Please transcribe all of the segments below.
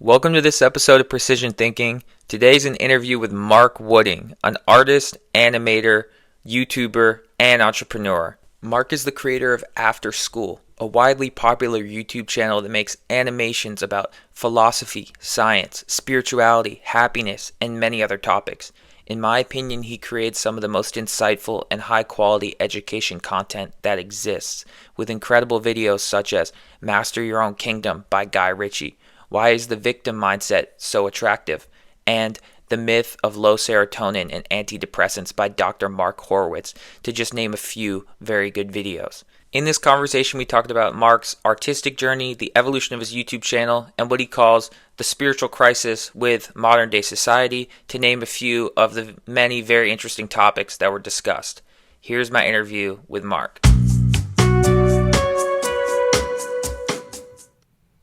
Welcome to this episode of Precision Thinking. Today's an interview with Mark Wooding, an artist, animator, YouTuber, and entrepreneur. Mark is the creator of After Skool, a widely popular YouTube channel that makes animations about philosophy, science, spirituality, happiness, and many other topics. In my opinion, he creates some of the most insightful and high-quality education content that exists, with incredible videos such as Master Your Own Kingdom by Guy Ritchie, Why is the Victim Mindset So Attractive? And The Myth of Low Serotonin and Antidepressants by Dr. Mark Horowitz, to just name a few very good videos. In this conversation, we talked about Mark's artistic journey, the evolution of his YouTube channel, and what he calls the spiritual crisis with modern day society, to name a few of the many very interesting topics that were discussed. Here's my interview with Mark.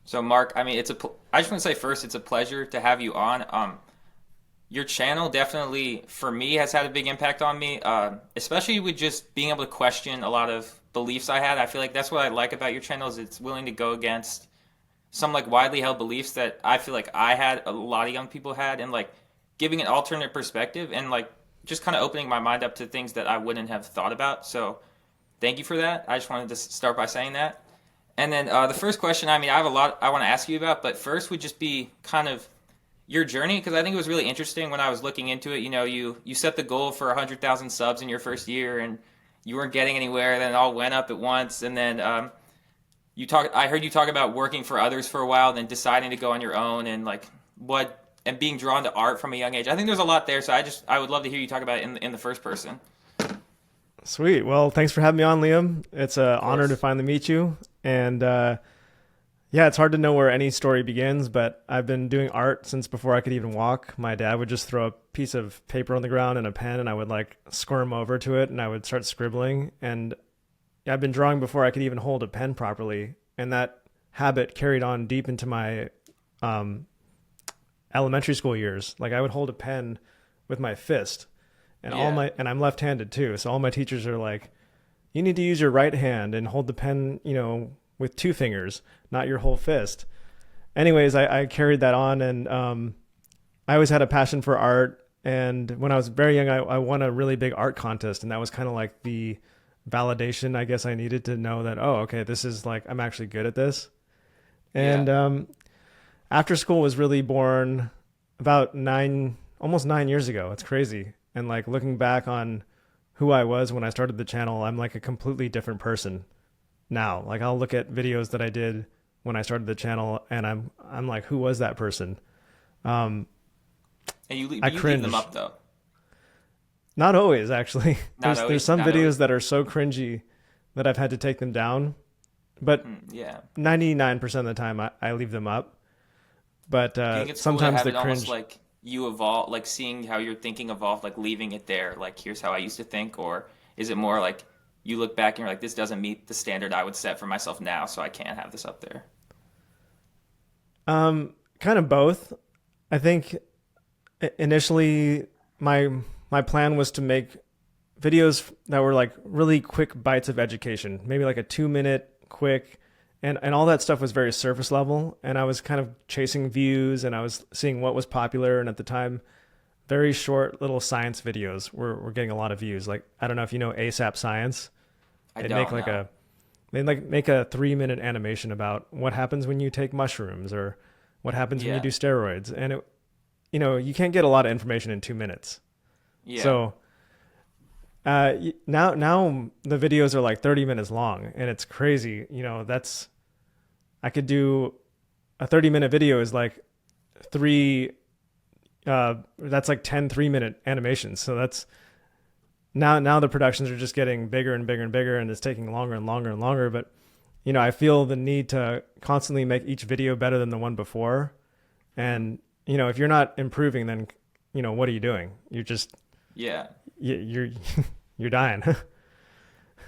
So Mark, I just want to say first, it's a pleasure to have you on. Your channel definitely, for me, has had a big impact on me, especially with just being able to question a lot of beliefs I had. I feel like that's what I like about your channel, is it's willing to go against some like widely held beliefs that I feel like I had, a lot of young people had, and like giving an alternate perspective and like just kind of opening my mind up to things that I wouldn't have thought about. So thank you for that. I just wanted to start by saying that. And then the first question, I have a lot I want to ask you about, but first would just be kind of your journey, because I think it was really interesting when I was looking into it. You know, you set the goal for 100,000 subs in your first year, and you weren't getting anywhere. Then it all went up at once, and then I heard you talk about working for others for a while, then deciding to go on your own, and and being drawn to art from a young age. I think there's a lot there, so I would love to hear you talk about it in the first person. Sweet. Well, thanks for having me on, Liam. It's an honor to finally meet you. And yeah, it's hard to know where any story begins, but I've been doing art since before I could even walk. My dad would just throw a piece of paper on the ground and a pen, and I would like squirm over to it, and I would start scribbling. And I've been drawing before I could even hold a pen properly. And that habit carried on deep into my elementary school years. Like I would hold a pen with my fist. And and I'm left-handed too. So all my teachers are like, you need to use your right hand and hold the pen, with two fingers, not your whole fist. Anyways, I carried that on, and I always had a passion for art. And when I was very young, I won a really big art contest, and that was kind of like the validation I guess I needed to know that, oh, okay, this is like, I'm actually good at this. And After Skool was really born about almost 9 years ago. It's crazy. And like looking back on who I was when I started the channel, I'm like a completely different person now. Like I'll look at videos that I did when I started the channel, and I'm like, who was that person? And you leave them up though. Not always, actually. There's some videos that are so cringy that I've had to take them down, but 99% of the time I leave them up. But sometimes the cringe, almost like you evolve, like seeing how your thinking evolved, like leaving it there, like here's how I used to think? Or is it more like you look back and you're like, this doesn't meet the standard I would set for myself now, so I can't have this up there? Kind of both. I think initially my plan was to make videos that were like really quick bites of education, maybe like a 2-minute quick, and all that stuff was very surface level. And I was kind of chasing views, and I was seeing what was popular. And at the time, very short little science videos were getting a lot of views. Like, I don't know if you know ASAP Science. They'd make a 3-minute animation about what happens when you take mushrooms, or what happens when you do steroids. And it, you can't get a lot of information in 2 minutes. Yeah. So now the videos are like 30 minutes long, and it's crazy. I could do a 30-minute video is like that's like 10 3-minute animations. So that's now the productions are just getting bigger and bigger and bigger, and it's taking longer and longer and longer. But, I feel the need to constantly make each video better than the one before. And, if you're not improving, then, what are you doing? You're just, you're dying.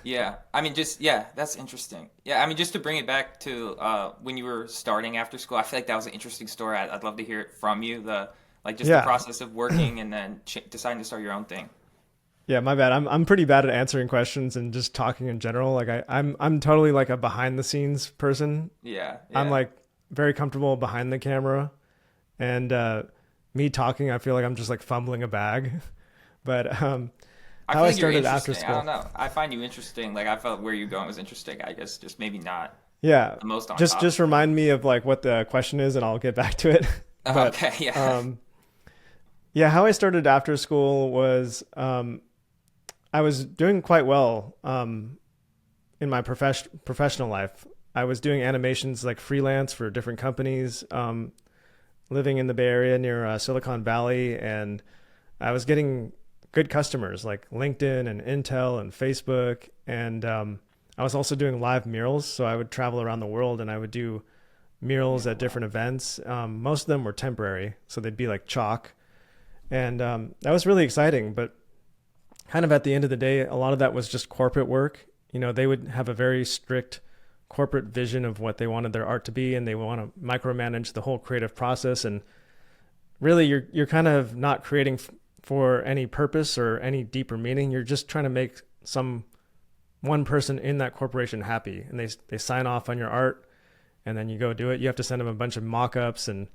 That's interesting. Just to bring it back to when you were starting After Skool, I feel like that was an interesting story. I'd love to hear it from you, the process of working and then deciding to start your own thing. Yeah, my bad. I'm pretty bad at answering questions and just talking in general. Like I'm totally like a behind the scenes person. Yeah. I'm like very comfortable behind the camera. And me talking, I feel like I'm just like fumbling a bag. But I how feel I like you're started after interesting. I don't school. know. I find you interesting. Like I felt where you're going was interesting. I guess just maybe not Yeah, the most on just topic. remind me of like what the question is, and I'll get back to it. But Okay, yeah. yeah, how I started after school was I was doing quite well in my professional life. I was doing animations like freelance for different companies, living in the Bay Area near Silicon Valley, and I was getting good customers like LinkedIn and Intel and Facebook, and I was also doing live murals. So I would travel around the world and I would do murals Yeah, at wow. different events. Most of them were temporary, so they'd be like chalk, and that was really exciting. But kind of at the end of the day, a lot of that was just corporate work. They would have a very strict corporate vision of what they wanted their art to be, and they want to micromanage the whole creative process. And really, you're kind of not creating for any purpose or any deeper meaning. You're just trying to make some one person in that corporation happy, and they sign off on your art, and then you go do it. You have to send them a bunch of mock-ups, and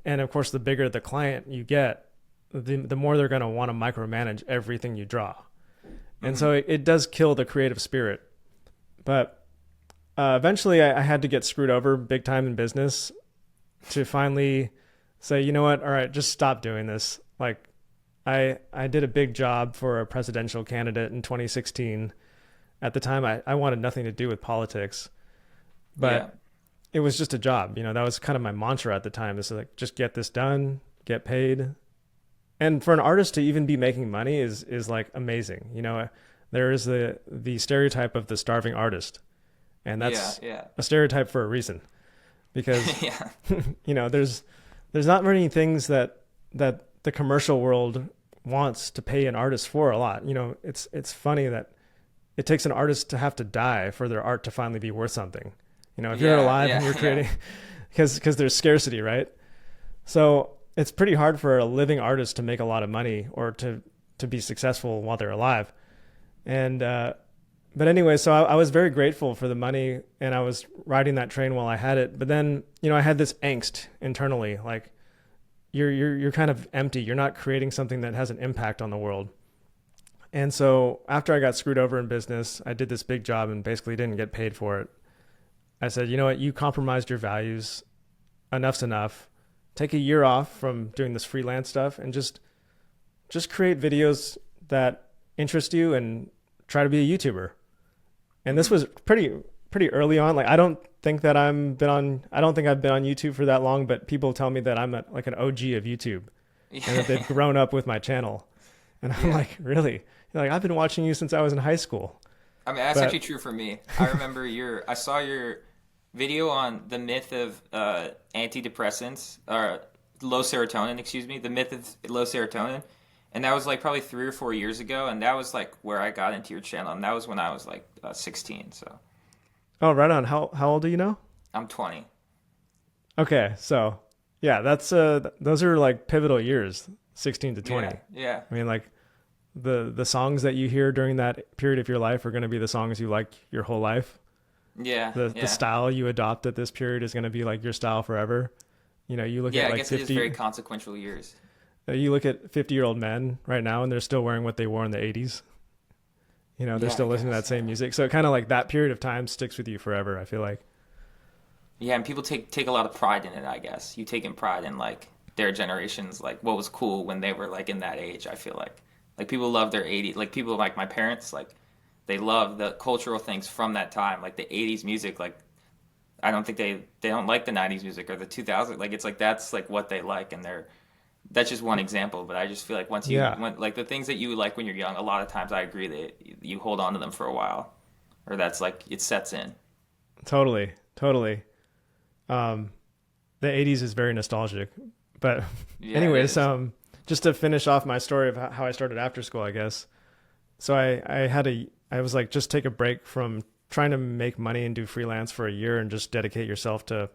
of course, the bigger the client you get, the more they're going to want to micromanage everything you draw. And Hmm. so it does kill the creative spirit. But eventually I had to get screwed over big time in business to finally say, you know what? All right, just stop doing this. Like I did a big job for a presidential candidate in 2016. At the time, I wanted nothing to do with politics, Yeah. but it was just a job. That was kind of my mantra at the time, is like, just get this done, get paid. And for an artist to even be making money is like amazing. There is the stereotype of the starving artist, and Yeah, that's yeah. a stereotype for a reason, because Yeah. there's not many things that the commercial world wants to pay an artist for a lot. It's funny that it takes an artist to have to die for their art to finally be worth something. If you're Yeah, alive and yeah, you're yeah. creating, because there's scarcity, right? So it's pretty hard for a living artist to make a lot of money or to be successful while they're alive. And but anyway, so I was very grateful for the money, and I was riding that train while I had it. But then I had this angst internally, like you're kind of empty. You're not creating something that has an impact on the world. And so after I got screwed over in business, I did this big job and basically didn't get paid for it. I said, you know what, you compromised your values. Enough's enough. Take a year off from doing this freelance stuff and just create videos that interest you and try to be a YouTuber. And this Hmm. was pretty early on. Like I don't think I've been on YouTube for that long, but people tell me that I'm like an OG of YouTube and that they've grown up with my channel. And I'm Yeah. like, really? Like, I've been watching you since I was in high school. I mean, that's actually But true for me. I remember I saw your video on the myth of antidepressants, or low serotonin, excuse me, the myth of low serotonin. And that was like probably 3 or 4 years ago. And that was like where I got into your channel. And that was when I was like 16. So oh, right on. How old are you now? I'm 20. Okay, so yeah, that's those are like pivotal years, 16 to Yeah. 20. Yeah. I mean, like the songs that you hear during that period of your life are going to be the songs you like your whole life. Yeah. The Yeah. style you adopt at this period is going to be like your style forever. You look Yeah. at I like guess it is very 50 consequential years. you look at 50-year-old men right now and they're still wearing what they wore in the 80s. They're Yeah, I still listening to guess. that same Yeah. music. So kind of like that period of time sticks with you forever, I feel like. Yeah, and people take a lot of pride in it, I guess. You take in pride in like their generations, like what was cool when they were like in that age, I feel like people love their 80s, like people like my parents, like they love the cultural things from that time, like the 80s music, like I don't think they don't like the 90s music or the 2000s, like it's like that's like what they like, and that's just one example, but I just feel like Yeah, when like the things that you like when you're young, a lot of times I agree that you hold on to them for a while, or that's like it sets in. totally. Totally. Um, the 80s is very nostalgic. But Yeah, it anyways, is. just to finish off my story of how I started after school, I guess. So I was like, just take a break from trying to make money and do freelance for a year and just dedicate yourself to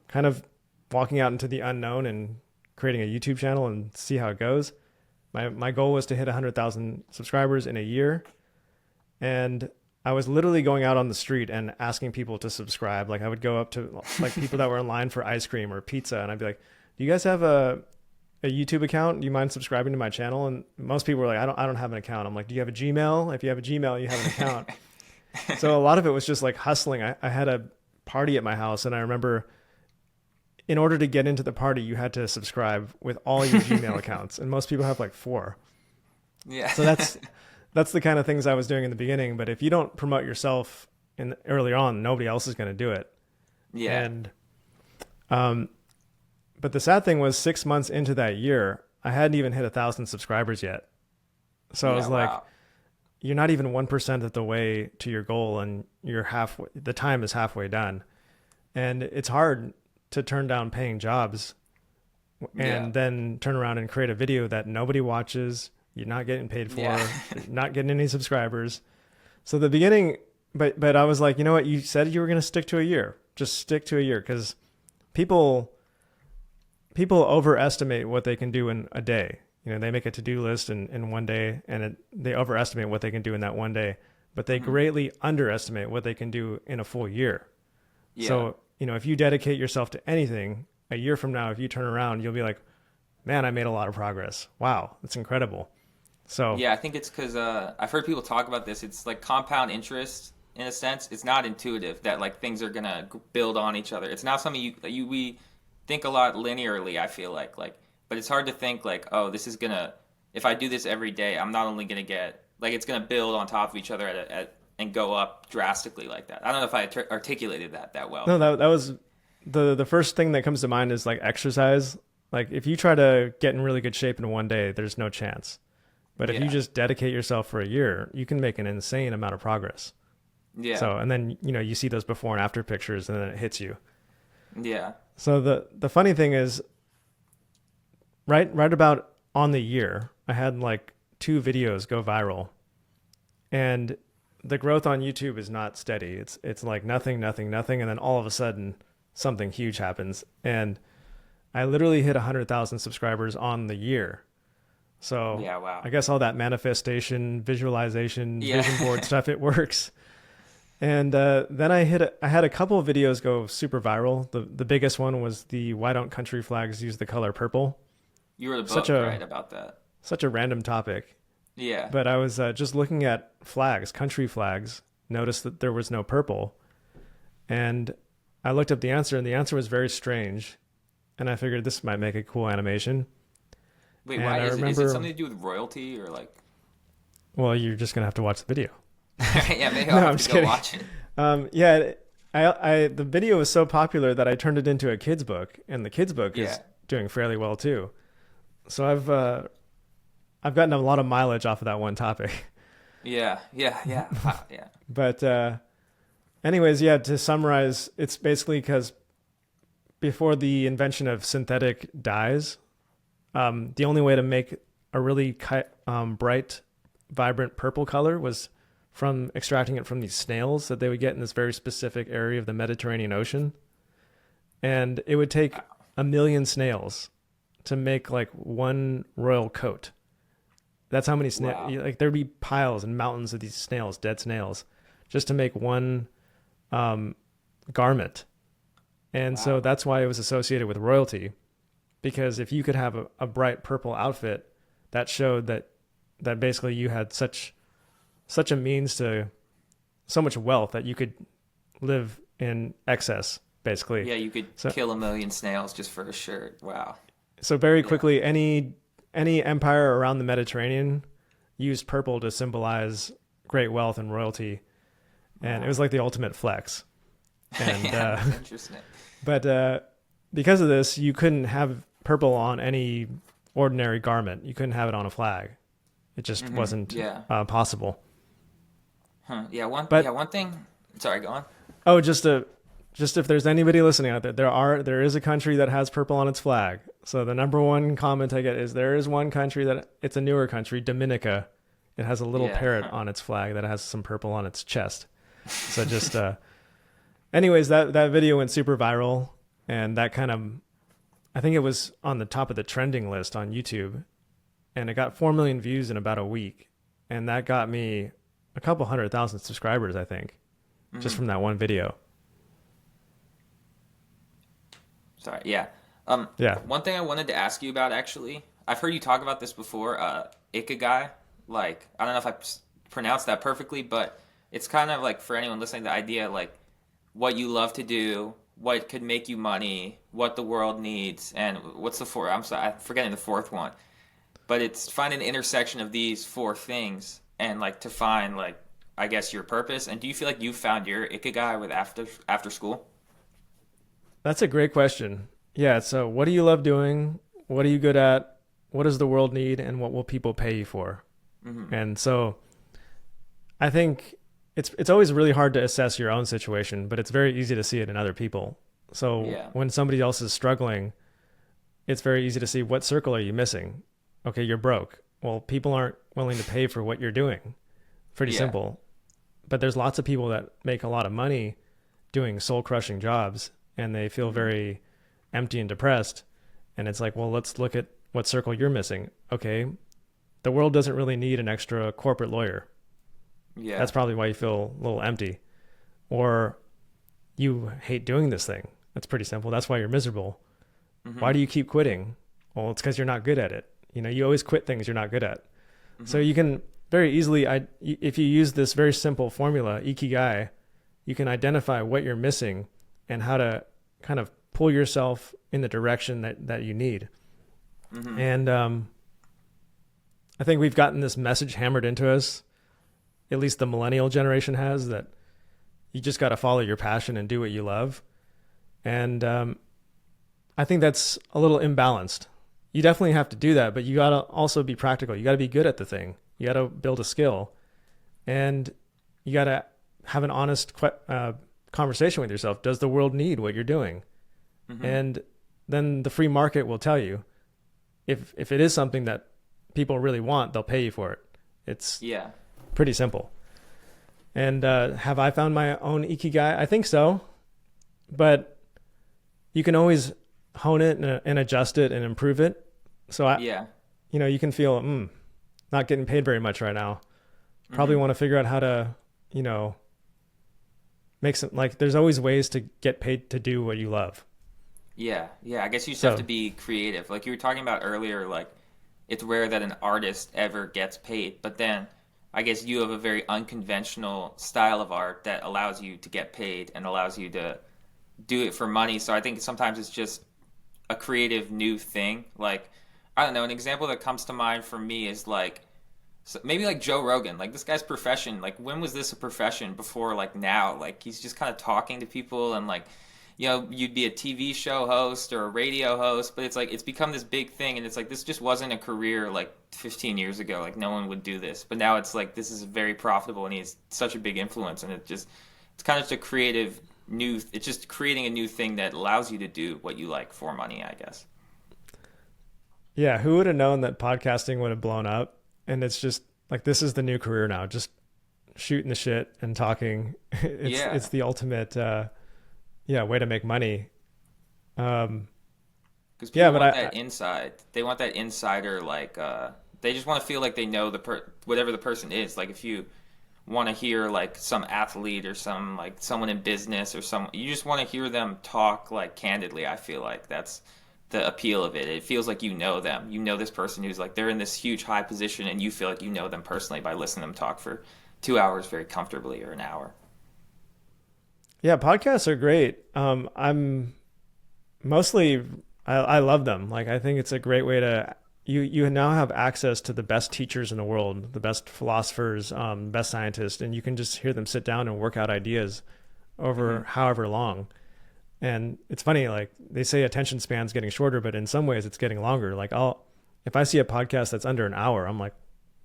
kind of walking out into the unknown and creating a YouTube channel and see how it goes. My goal was to hit 100,000 subscribers in a year. And I was literally going out on the street and asking people to subscribe. Like I would go up to like people that were in line for ice cream or pizza, and I'd be like, do you guys have a YouTube account? Do you mind subscribing to my channel? And most people were like, I don't have an account. I'm like, do you have a Gmail? If you have a Gmail, you have an account. So a lot of it was just like hustling. I had a party at my house, and I remember in order to get into the party, you had to subscribe with all your Gmail accounts, and most people have like 4. Yeah. So that's the kind of things I was doing in the beginning. But if you don't promote yourself early on, nobody else is going to do it. Yeah. And but the sad thing was 6 months into that year, I hadn't even hit 1,000 subscribers yet. So I was like, wow. you're not even 1% of the way to your goal, and you're halfway, the time is halfway done. And it's hard to turn down paying jobs and then turn around and create a video that nobody watches. You're not getting paid for, you're not getting any subscribers. So the beginning, but I was like, you know what? You said you were going to stick to a year. Just stick to a year, because people overestimate what they can do in a day. You know, they make a to-do list in one day, and they overestimate what they can do in that one day, but they greatly underestimate what they can do in a full year. Yeah. So, you know, if you dedicate yourself to anything, a year from now, if you turn around, you'll be like, man, I made a lot of progress. Wow, that's incredible. So yeah, I think it's because I've heard people talk about this. It's like compound interest in a sense. It's not intuitive that like things are gonna build on each other. It's not something we think a lot linearly. I feel like, but it's hard to think like, oh, this is gonna, if I do this every day, I'm not only gonna get, like, it's gonna build on top of each other and go up drastically like that. I don't know if I articulated that well. No, that was the first thing that comes to mind is like exercise. Like if you try to get in really good shape in one day, there's no chance. But if you just dedicate yourself for a year, you can make an insane amount of progress. Yeah. So, and then, you know, you see those before and after pictures, and then it hits you. Yeah. So the funny thing is, right about on the year, I had like 2 videos go viral, and the growth on YouTube is not steady. It's like nothing, and then all of a sudden something huge happens, and I literally hit 100,000 subscribers on the year. So yeah, wow. I guess all that manifestation, visualization, vision board stuff, it works. And then I had a couple of videos go super viral. The biggest one was the "Why don't country flags use the color purple?" You wrote a book, right, about that. Such a random topic. Yeah. But I was just looking at flags, country flags, noticed that there was no purple. And I looked up the answer, and the answer was very strange. And I figured this might make a cool animation. Wait, why is it something to do with royalty or like? Well, you're just gonna have to watch the video. Yeah, maybe I'll have to go watch it. The video was so popular that I turned it into a kid's book, and the kid's book is doing fairly well too. So I've gotten a lot of mileage off of that one topic. Yeah. But anyways, to summarize, it's basically because before the invention of synthetic dyes, the only way to make a really bright, vibrant purple color was from extracting it from these snails that they would get in this very specific area of the Mediterranean Ocean. And it would take 1 million snails to make like one royal coat. That's how many snails, like there'd be piles and mountains of these snails, dead snails, just to make one garment. And so that's why it was associated with royalty, because if you could have a bright purple outfit, that showed that basically you had such a means to so much wealth that you could live in excess, basically. Yeah, you could kill 1 million snails just for a shirt. Wow. So very quickly, any empire around the Mediterranean used purple to symbolize great wealth and royalty, and it was like the ultimate flex. And interesting. But because of this, you couldn't have purple on any ordinary garment. You couldn't have it on a flag. It just wasn't possible. Huh. Yeah. One thing. Sorry, go on. Oh, just if there's anybody listening out there, there is a country that has purple on its flag. So the number one comment I get is there is one country that it's a newer country, Dominica. It has a little parrot on its flag that has some purple on its chest. So just anyways, that video went super viral, and that kind of, I think it was on the top of the trending list on YouTube, and it got 4 million views in about a week, and that got me a couple 100,000 subscribers, I think, just from that one video. Sorry, yeah. Yeah. One thing I wanted to ask you about, actually, I've heard you talk about this before, Ikigai. Like, I don't know if pronounced that perfectly, but it's kind of like for anyone listening, the idea like what you love to do, what could make you money, what the world needs, and what's the fourth? I'm sorry, I'm forgetting the fourth one. But it's find an intersection of these four things and like to find like I guess your purpose. And do you feel like you found your Ikigai with after school? That's a great question. Yeah. So, what do you love doing? What are you good at? What does the world need? And what will people pay you for? Hmm. And so, I think it's always really hard to assess your own situation, but it's very easy to see it in other people. So, Yeah. when somebody else is struggling, it's very easy to see what circle are you missing? Okay, you're broke. Well, people aren't willing to pay for what you're doing. Pretty Yeah. simple. But there's lots of people that make a lot of money doing soul crushing jobs and they feel Hmm. very empty and depressed. And it's like, well, let's look at what circle you're missing. Okay, the world doesn't really need an extra corporate lawyer. Yeah. That's probably why you feel a little empty. Or you hate doing this thing. That's pretty simple. That's why you're miserable. Hmm. Why do you keep quitting? Well, it's because you're not good at it. You know, you always quit things you're not good at. So Hmm. you can very easily, if you use this very simple formula, Ikigai, you can identify what you're missing and how to kind of pull yourself in the direction that you need. Hmm. And I think we've gotten this message hammered into us, at least the millennial generation has, that you just got to follow your passion and do what you love. And I think that's a little imbalanced. You definitely have to do that, but you got to also be practical. You got to be good at the thing. You got to build a skill, and you got to have an honest conversation with yourself. Does the world need what you're doing? Hmm. And then the free market will tell you if it is something that people really want, they'll pay you for it. It's Yeah. pretty simple. And have I found my own ikigai? I think so, but you can always hone it and adjust it and improve it. So Yeah. you can feel not getting paid very much right now. Probably Hmm. want to figure out how to, you know, make some, like, there's always ways to get paid to do what you love. Yeah. Yeah. I guess you just have to So be creative. Like you were talking about earlier, like it's rare that an artist ever gets paid, but then I guess you have a very unconventional style of art that allows you to get paid and allows you to do it for money. So I think sometimes it's just a creative new thing. Like, I don't know, an example that comes to mind for me is like maybe like Joe Rogan. Like this guy's profession, like when was this a profession before like now? Like he's just kind of talking to people and like you'd be a TV show host or a radio host, but it's like it's become this big thing and it's like this just wasn't a career like 15 years ago. Like no one would do this. But now it's like this is very profitable and he's such a big influence and it's kind of just a creative new it's just creating a new thing that allows you to do what you like for money, I guess. yeah, who would have known that podcasting would have blown up? And it's just like, this is the new career now, just shooting the shit and talking. Yeah, It's the ultimate, yeah, way to make money. Um, because yeah, people but want that inside. They want that insider, like they just want to feel like they know whatever the person is. Like if you want to hear like some athlete or some like someone in business or some, you just want to hear them talk like candidly. I feel like that's the appeal of it. It feels like you know them. You know this person who's like they're in this huge high position, and you feel like you know them personally by listening to them talk for 2 hours very comfortably or an hour. yeah, podcasts are great. I'm mostly, I love them. Like, I think it's a great way to, you now have access to the best teachers in the world, the best philosophers, best scientists, and you can just hear them sit down and work out ideas over Hmm. however long. And it's funny, like they say attention span's getting shorter, but in some ways it's getting longer. Like if I see a podcast that's under an hour, I'm like,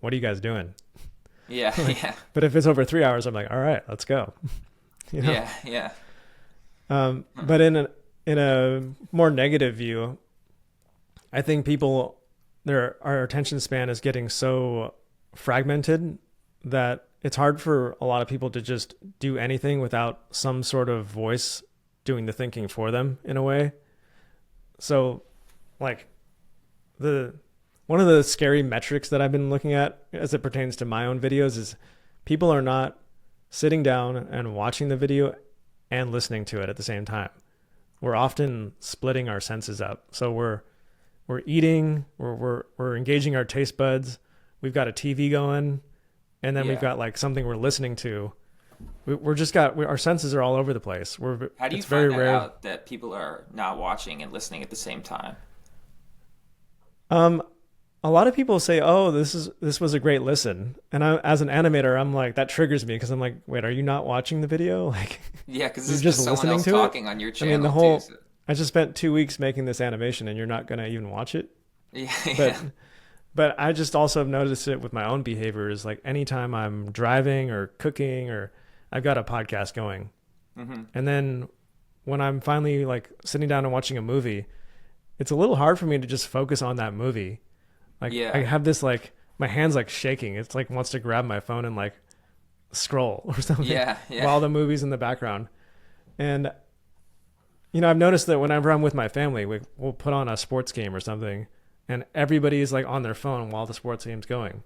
what are you guys doing? Yeah, Like, yeah, but if it's over 3 hours, I'm like, all right, let's go. You know? yeah, yeah. But in a more negative view, I think our attention span is getting so fragmented that it's hard for a lot of people to just do anything without some sort of voice doing the thinking for them in a way. So, like, the one of the scary metrics that I've been looking at as it pertains to my own videos is people are not sitting down and watching the video and listening to it at the same time. we're often splitting our senses up. So we're eating, we're engaging our taste buds. We've got a TV going, and then we've got like something we're listening to. Our senses are all over the place. How do you it's find very that rare. out that people are not watching and listening at the same time? A lot of people say, "Oh, this was a great listen," and as an animator, I'm like, that triggers me because I'm like, "Wait, are you not watching the video? Like, Yeah, because you're this is just just someone listening else to talking it?" on your I mean, channel too. So. I just spent 2 weeks making this animation, and you're not gonna even watch it. Yeah, But yeah. but I just also have noticed it with my own behaviors. Like anytime I'm driving or cooking, or I've got a podcast going, and then when I'm finally like sitting down and watching a movie, it's a little hard for me to just focus on that movie. Like I Yeah. have this like my hands like shaking. It's like wants to grab my phone and like scroll or something Yeah, yeah. while the movie's in the background. And I've noticed that whenever I'm with my family, we'll put on a sports game or something, and everybody is like on their phone while the sports game's going.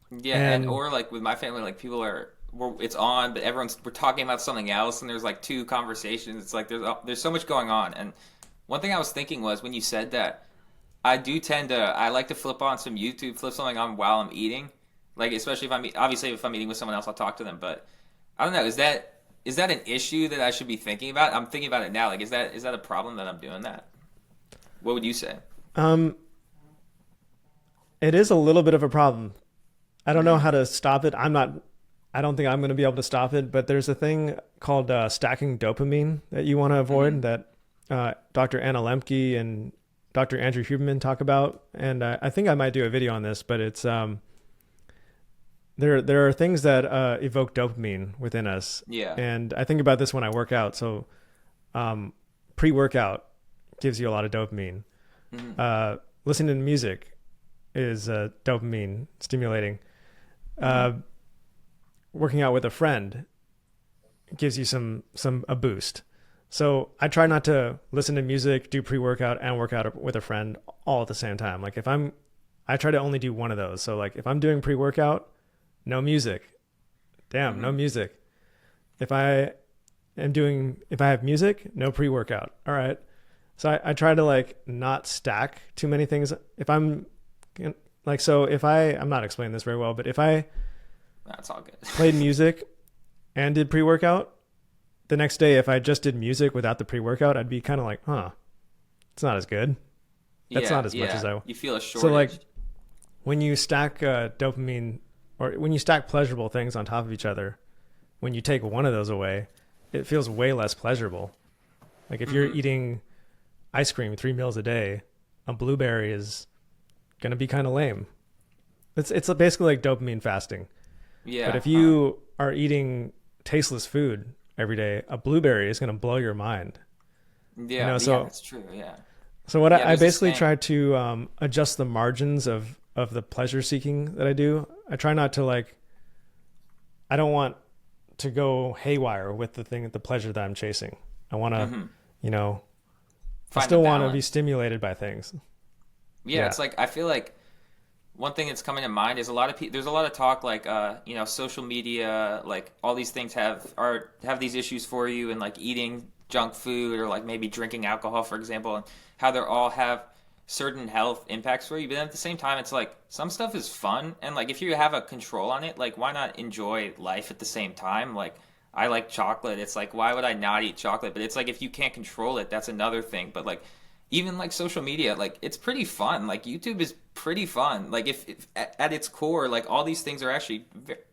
Yeah, and And or like with my family, like it's on, but we're talking about something else, and there's like two conversations. It's like there's so much going on. And one thing I was thinking was when you said that, I like to flip on some YouTube, flip something on while I'm eating, like especially if I'm eating with someone else, I'll talk to them. But I don't know, is that an issue that I should be thinking about? I'm thinking about it now. Like, is that a problem that I'm doing that? What would you say? um, it is a little bit of a problem. I don't know how to stop it. I don't think I'm going to be able to stop it, but there's a thing called stacking dopamine that you want to avoid that Dr. Anna Lemke and Dr. Andrew Huberman talk about. And I think I might do a video on this, but it's there are things that evoke dopamine within us. Yeah. And I think about this when I work out. So pre-workout gives you a lot of dopamine. Listening to music is dopamine stimulating. Working out with a friend gives you a boost. So I try not to listen to music, do pre-workout, and work out with a friend all at the same time. Like I try to only do one of those. So like if I'm doing pre-workout, no music. Damn, no music. If I have music, no pre-workout. All right. So I try to like not stack too many things. I'm not explaining this very well, but if I That's all good. played music and did pre-workout, the next day, if I just did music without the pre-workout, I'd be kind of like, it's not as good. That's not as much as I. You feel a shortage. So like when you stack dopamine, or when you stack pleasurable things on top of each other, when you take one of those away, it feels way less pleasurable. Like if you're eating ice cream 3 meals a day, a blueberry is going to be kind of lame. It's basically like dopamine fasting. Yeah. But if you are eating tasteless food every day, a blueberry is going to blow your mind. yeah, So that's true. Yeah. so what Yeah, I there's this basically thing- try to adjust the margins of the pleasure seeking that I do. I try not to I don't want to go haywire with the pleasure that I'm chasing. I want to, I Find still the want to be balance. stimulated by things. Yeah, Yeah. it's like I feel like one thing that's coming to mind is there's a lot of talk like social media, like all these things have these issues for you, and like eating junk food or like maybe drinking alcohol, for example, and how they all have certain health impacts for you. But then at the same time, it's like some stuff is fun, and like if you have a control on it, like why not enjoy life at the same time? Like I like chocolate. It's like why would I not eat chocolate? But it's like if you can't control it, that's another thing. But like even like social media, like it's pretty fun. Like YouTube is pretty fun. Like if at its core, like all these things are actually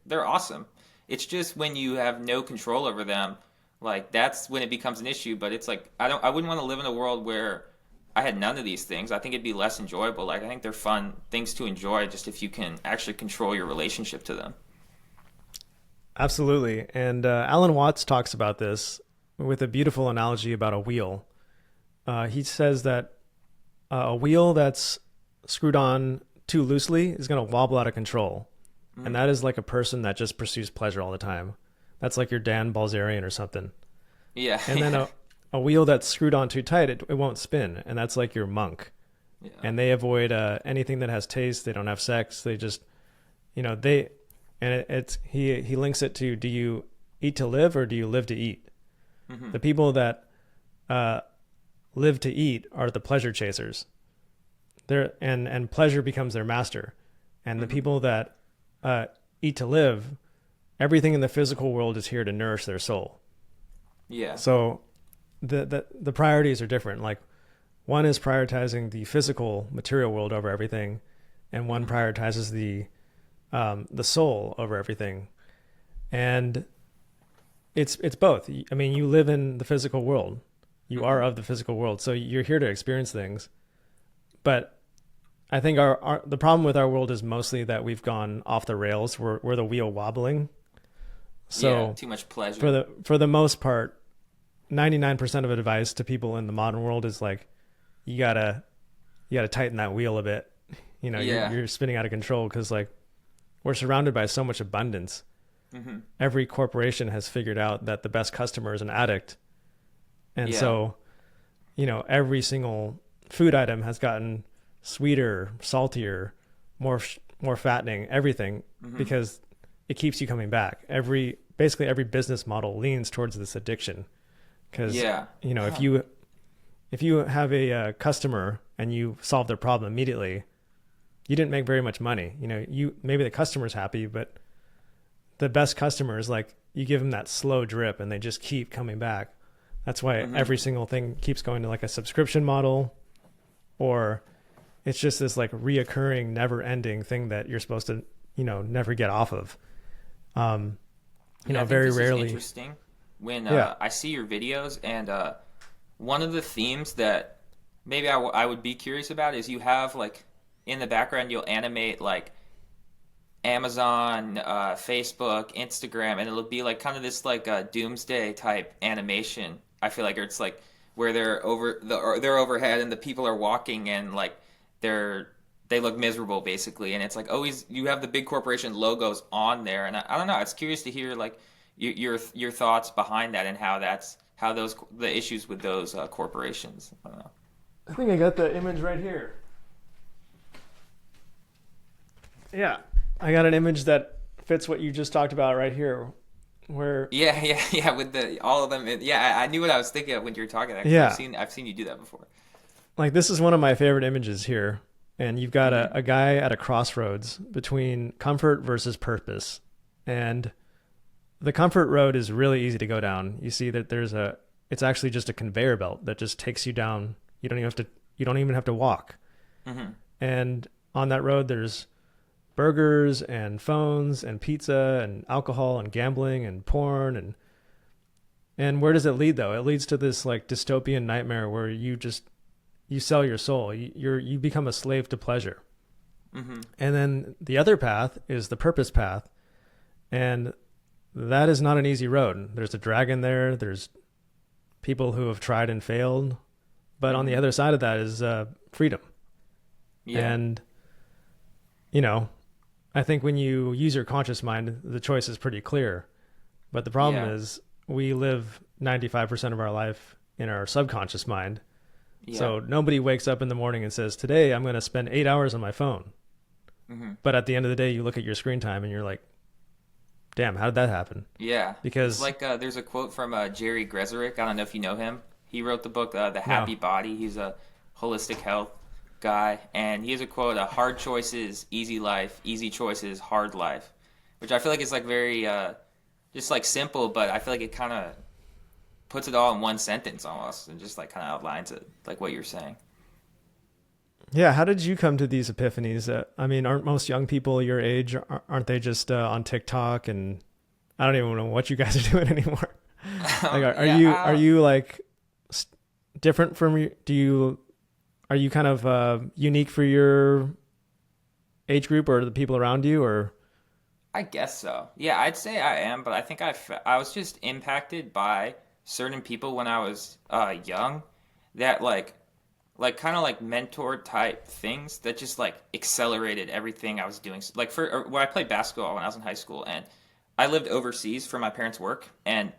they're awesome. It's just when you have no control over them, like that's when it becomes an issue. But it's like I wouldn't want to live in a world where I had none of these things. I think it'd be less enjoyable. Like I think they're fun things to enjoy just if you can actually control your relationship to them. Absolutely. And Alan Watts talks about this with a beautiful analogy about a wheel. He says that a wheel that's screwed on too loosely is going to wobble out of control. And that is like a person that just pursues pleasure all the time. That's like your Dan Balzerian or something. Yeah. And then a wheel that's screwed on too tight, it won't spin. And that's like your monk. Yeah. And they avoid anything that has taste. They don't have sex. They just, he links it to, do you eat to live or do you live to eat? The people that uh, live to eat are the pleasure chasers. And pleasure becomes their master. And the people that eat to live, everything in the physical world is here to nourish their soul. Yeah. So the priorities are different. Like one is prioritizing the physical material world over everything, and one prioritizes the soul over everything. And it's both. I mean, you live in the physical world. You are of the physical world. So you're here to experience things. But I think the problem with our world is mostly that we've gone off the rails. We're the wheel wobbling. So too much pleasure. For the most part, 99% of advice to people in the modern world is like, you gotta tighten that wheel a bit. You know, you're spinning out of control because like we're surrounded by so much abundance. Every corporation has figured out that the best customer is an addict. And so, you know, every single food item has gotten sweeter, saltier, more fattening, everything, because it keeps you coming back. Basically every business model leans towards this addiction. Because, you know, if you have a customer and you solve their problem immediately, you didn't make very much money. You know, maybe the customer's happy, but the best customers, like you give them that slow drip and they just keep coming back. That's why every single thing keeps going to like a subscription model, or it's just this like reoccurring, never ending thing that you're supposed to, you know, never get off of. You know, very rarely. Is interesting when I see your videos, and one of the themes that maybe I would be curious about is you have like in the background, you'll animate like Amazon, Facebook, Instagram, and it'll be like kind of this like doomsday type animation. I feel like it's like where they're overhead and the people are walking and like they look miserable basically, and it's like always you have the big corporation logos on there, and I don't know. It's curious to hear like your thoughts behind that and how the issues with those corporations. I don't know. I think I got the image right here. Yeah, I got an image that fits what you just talked about right here. Where with all of them. I knew what I was thinking of when you were talking. I've seen you do that before. Like this is one of my favorite images here, and you've got a guy at a crossroads between comfort versus purpose, and the comfort road is really easy to go down. You see that it's actually just a conveyor belt that just takes you down. You don't even have to walk. And on that road, there's burgers and phones and pizza and alcohol and gambling and porn and where does it lead though? It leads to this like dystopian nightmare where you sell your soul. You become a slave to pleasure. And then the other path is the purpose path, and that is not an easy road. There's a dragon there. There's people who have tried and failed, but on the other side of that is freedom. And you know, I think when you use your conscious mind, the choice is pretty clear. But the problem is we live 95% of our life in our subconscious mind. So nobody wakes up in the morning and says, today I'm going to spend 8 hours on my phone. But at the end of the day, you look at your screen time and you're like, damn, how did that happen? Yeah. Because it's like there's a quote from Jerry Grezerik. I don't know if you know him. He wrote the book, The Happy Body. He's a holistic health guy, and he has a quote: hard choices, easy life; easy choices, hard life. Which I feel like is like very just like simple, but I feel like it kind of puts it all in one sentence almost, and just like kind of outlines it, like what you're saying. Yeah, how did you come to these epiphanies? I mean, aren't most young people your age, aren't they just on TikTok? And I don't even know what you guys are doing anymore. Like, are you like different from you? Are you kind of unique for your age group or the people around you, or? I guess so. Yeah, I'd say I am, but I think I was just impacted by certain people when I was young that like kind of like mentor type things that just like accelerated everything I was doing. Like when I played basketball when I was in high school, and I lived overseas for my parents' work, and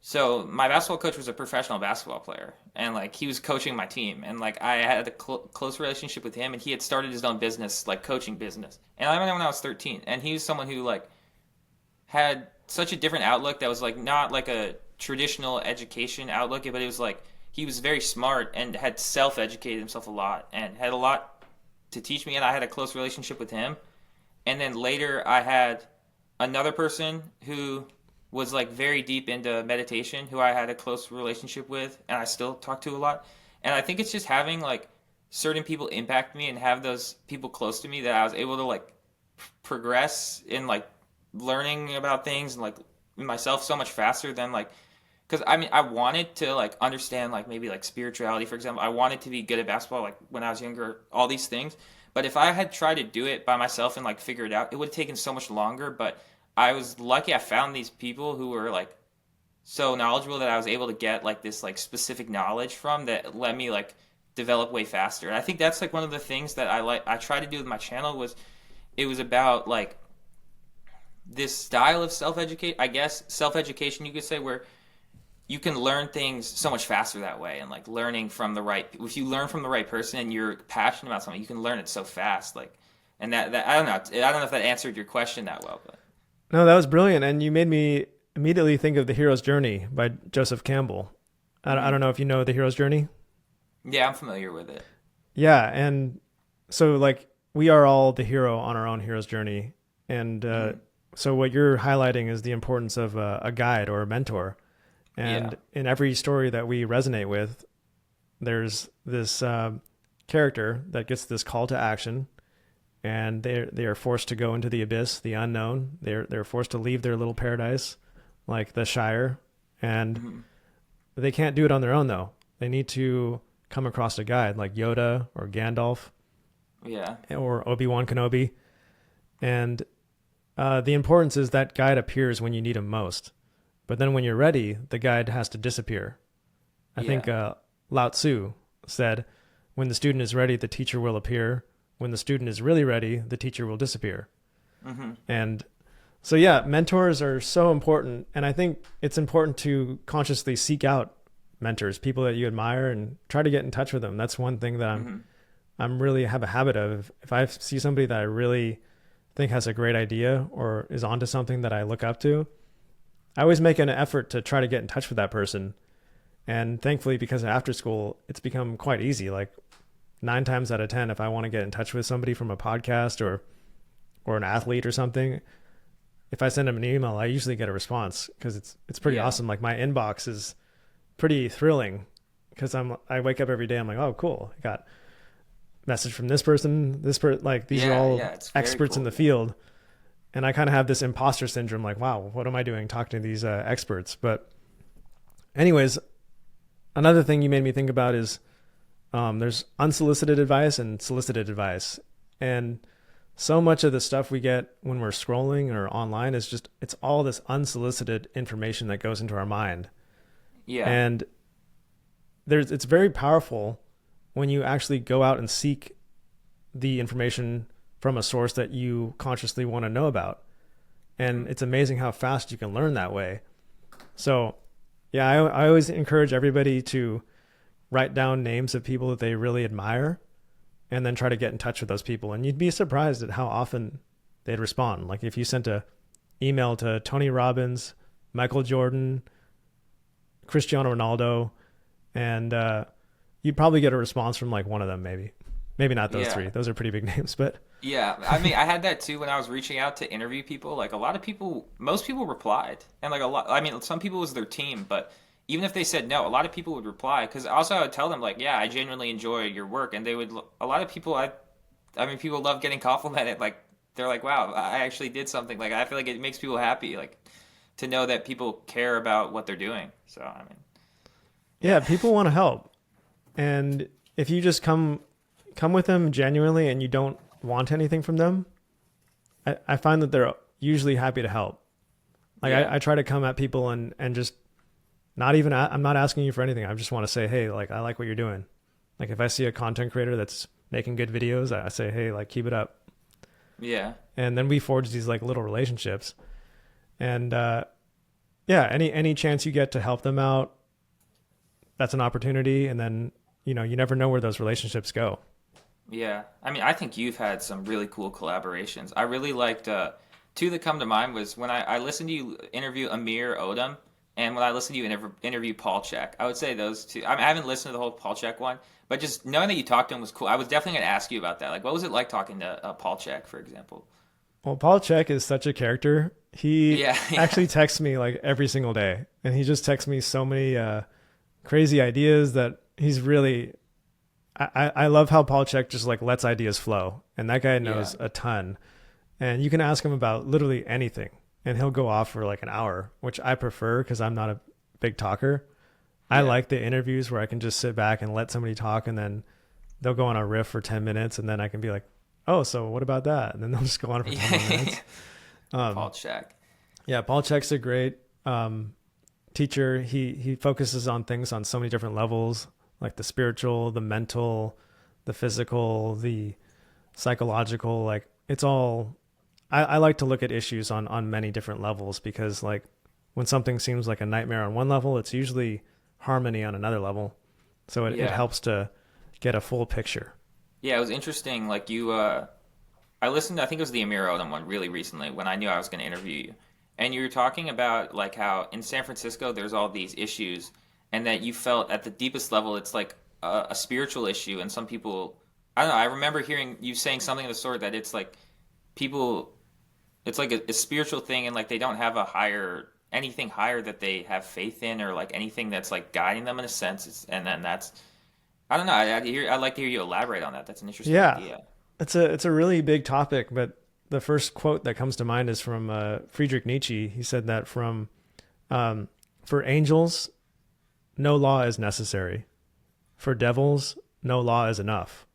so my basketball coach was a professional basketball player, and like he was coaching my team, and like I had a close relationship with him, and he had started his own business, like coaching business. And I met him when I was 13, and he was someone who like had such a different outlook that was like not like a traditional education outlook, but it was like he was very smart and had self-educated himself a lot and had a lot to teach me, and I had a close relationship with him. And then later I had another person who was like very deep into meditation, who I had a close relationship with and I still talk to a lot. And I think it's just having like certain people impact me and have those people close to me that I was able to like progress in like learning about things and like myself so much faster than like, because I mean I wanted to like understand like maybe like spirituality, for example. I wanted to be good at basketball like when I was younger, all these things. But if I had tried to do it by myself and like figure it out, it would have taken so much longer. But I was lucky I found these people who were like so knowledgeable that I was able to get like this like specific knowledge from that let me like develop way faster. And I think that's like one of the things that I try to do with my channel was it was about like this style of self-educate, I guess self-education you could say, where you can learn things so much faster that way. And like learning from the right, if you learn from the right person and you're passionate about something, you can learn it so fast. Like, and that I don't know if that answered your question that well, but No, that was brilliant. And you made me immediately think of The Hero's Journey by Joseph Campbell. I don't know if you know The Hero's Journey. yeah, I'm familiar with it. Yeah. And so like we are all the hero on our own hero's journey. And so what you're highlighting is the importance of a guide or a mentor. And in every story that we resonate with, there's this character that gets this call to action, and they are forced to go into the abyss, the unknown. They're forced to leave their little paradise, like the Shire, and they can't do it on their own though. They need to come across a guide like Yoda or Gandalf, or Obi-Wan Kenobi, and the importance is that guide appears when you need him most. But then when you're ready, the guide has to disappear. I think Lao Tzu said, when the student is ready, the teacher will appear. When the student is really ready, the teacher will disappear. And so, yeah, mentors are so important. And I think it's important to consciously seek out mentors, people that you admire, and try to get in touch with them. That's one thing that I'm really have a habit of. If I see somebody that I really think has a great idea or is onto something that I look up to, I always make an effort to try to get in touch with that person. And thankfully, because of After School, it's become quite easy. Like 9 times out of 10, if I want to get in touch with somebody from a podcast or an athlete or something, if I send them an email, I usually get a response because it's pretty awesome. Like my inbox is pretty thrilling because I wake up every day. I'm like, oh, cool. I got a message from this person, like these are all experts in the field. And I kind of have this imposter syndrome, like, wow, what am I doing talking to these experts? But anyways, another thing you made me think about is there's unsolicited advice and solicited advice. And so much of the stuff we get when we're scrolling or online is just, it's all this unsolicited information that goes into our mind. Yeah. And it's very powerful when you actually go out and seek the information from a source that you consciously want to know about. And it's amazing how fast you can learn that way. So yeah, I always encourage everybody to write down names of people that they really admire and then try to get in touch with those people. And you'd be surprised at how often they'd respond. Like if you sent a email to Tony Robbins, Michael Jordan, Cristiano Ronaldo, and you'd probably get a response from like one of them, maybe not those three. Those are pretty big names, but yeah, I mean, I had that too when I was reaching out to interview people. Like most people replied, and like I mean, some people was their team, but even if they said no, a lot of people would reply. Because also I would tell them like, yeah, I genuinely enjoy your work, and they would. A lot of people, I mean, people love getting complimented. Like they're like, wow, I actually did something. Like I feel like it makes people happy, like to know that people care about what they're doing. So I mean, yeah, people want to help, and if you just come with them genuinely and you don't want anything from them, I find that they're usually happy to help. Like I try to come at people and just not even, I'm not asking you for anything. I just want to say, hey, like, I like what you're doing. Like if I see a content creator that's making good videos, I say, hey, like keep it up. Yeah. And then we forge these like little relationships. And any chance you get to help them out, that's an opportunity. And then, you never know where those relationships go. Yeah. I mean, I think you've had some really cool collaborations. I really liked, two that come to mind was when I listened to you interview Amir Odom, and when I listened to you interview Paul Chek, I would say those two. I haven't listened to the whole Paul Chek one, but just knowing that you talked to him was cool. I was definitely going to ask you about that. Like, what was it like talking to Paul Chek, for example? Well, Paul Chek is such a character. He Yeah, yeah, actually texts me like every single day, and he just texts me so many crazy ideas that he's really. I love how Paul Chek just like lets ideas flow, and that guy yeah, knows a ton. And you can ask him about literally anything, and he'll go off for like an hour, which I prefer because I'm not a big talker. I yeah. like the interviews where I can just sit back and let somebody talk, and then they'll go on a riff for 10 minutes, and then I can be like, oh, so what about that? And then they'll just go on for 10 more Yeah. minutes. Um, Paul Chek. yeah, Paul Chek's a great teacher. He focuses on things on so many different levels, like the spiritual, the mental, the physical, the psychological. Like it's all. I like to look at issues on many different levels because like when something seems like a nightmare on one level, it's usually harmony on another level. So it Yeah, helps to get a full picture. yeah. It was interesting. Like you, I listened. I think it was the Amir Odom one really recently when I knew I was going to interview you, and you were talking about like how in San Francisco there's all these issues, and that you felt at the deepest level it's like a spiritual issue, and some people. I don't know. I remember hearing you saying something of the sort that it's like people it's like a spiritual thing and like they don't have a higher anything higher that they have faith in or like anything that's like guiding them in a sense and then that's I don't know I'd like to hear you elaborate on that. That's an interesting Yeah, idea. it's a really big topic, but the first quote that comes to mind is from Friedrich Nietzsche. He said that for angels, no law is necessary. For devils, no law is enough.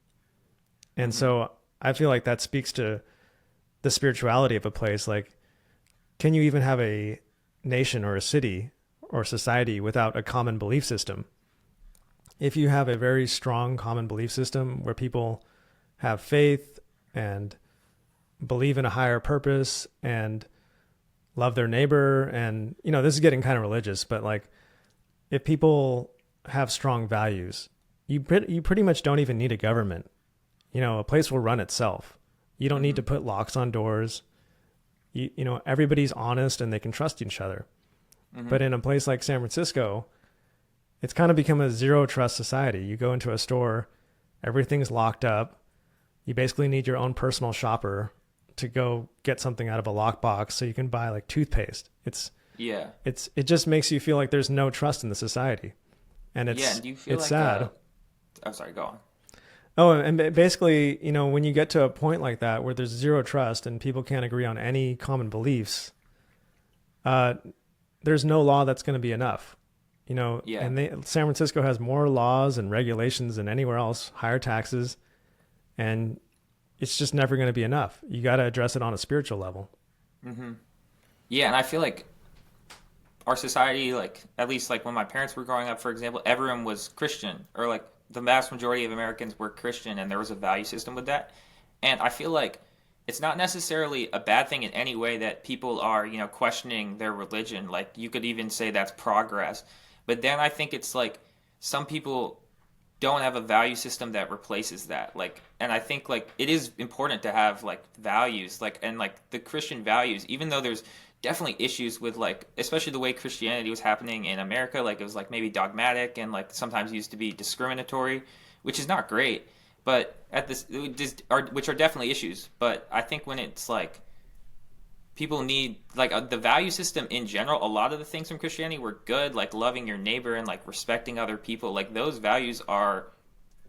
And Hmm. so I feel like that speaks to the spirituality of a place. Like, can you even have a nation or a city or society without a common belief system? If you have a very strong common belief system where people have faith and believe in a higher purpose and love their neighbor, and this is getting kind of religious, but like if people have strong values, you pretty much don't even need a government. A place will run itself. You don't need Hmm. to put locks on doors. Everybody's honest and they can trust each other. Hmm. But in a place like San Francisco, it's kind of become a zero trust society. You go into a store, everything's locked up. You basically need your own personal shopper to go get something out of a lockbox so you can buy like toothpaste. Yeah, It just makes you feel like there's no trust in the society. And yeah. it's And do you feel it's like sad. I'm sorry, go on. Oh, and basically, when you get to a point like that where there's zero trust and people can't agree on any common beliefs, uh, there's no law that's going to be enough. Yeah. And San Francisco has more laws and regulations than anywhere else, higher taxes, and it's just never going to be enough. You got to address it on a spiritual level. Hmm. Yeah, and I feel like our society, like at least like when my parents were growing up, for example, everyone was Christian, or like the vast majority of Americans were Christian, and there was a value system with that. And I feel like it's not necessarily a bad thing in any way that people are, questioning their religion. Like you could even say that's progress. But then I think it's like some people don't have a value system that replaces that. Like, and I think like it is important to have like values, like and like the Christian values, even though there's definitely issues with like especially the way Christianity was happening in America, like it was like maybe dogmatic and like sometimes used to be discriminatory, which is not great. But at this are which are definitely issues. But I think when it's like people need like the value system in general, a lot of the things from Christianity were good, like loving your neighbor and like respecting other people. Like those values are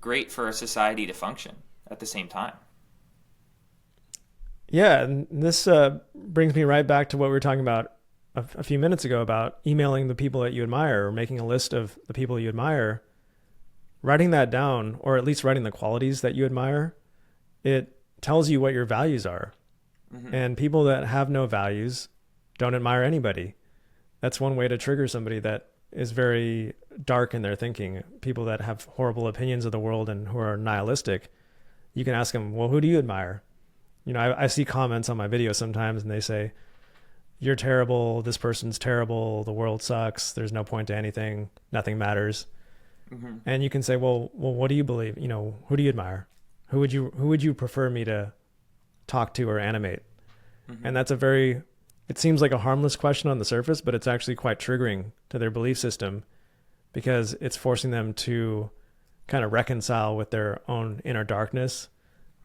great for a society to function at the same time. Yeah, and this brings me right back to what we were talking about a few minutes ago about emailing the people that you admire or making a list of the people you admire. Writing that down, or at least writing the qualities that you admire, it tells you what your values are. Hmm. And people that have no values don't admire anybody. That's one way to trigger somebody that is very dark in their thinking. People that have horrible opinions of the world and who are nihilistic, you can ask them, well, who do you admire? I see comments on my videos sometimes and they say, you're terrible, this person's terrible, the world sucks, there's no point to anything, nothing matters. Hmm. And you can say, well, what do you believe? Who do you admire? Who would you prefer me to talk to or animate? Hmm. And that's a very it seems like a harmless question on the surface, but it's actually quite triggering to their belief system because it's forcing them to kind of reconcile with their own inner darkness.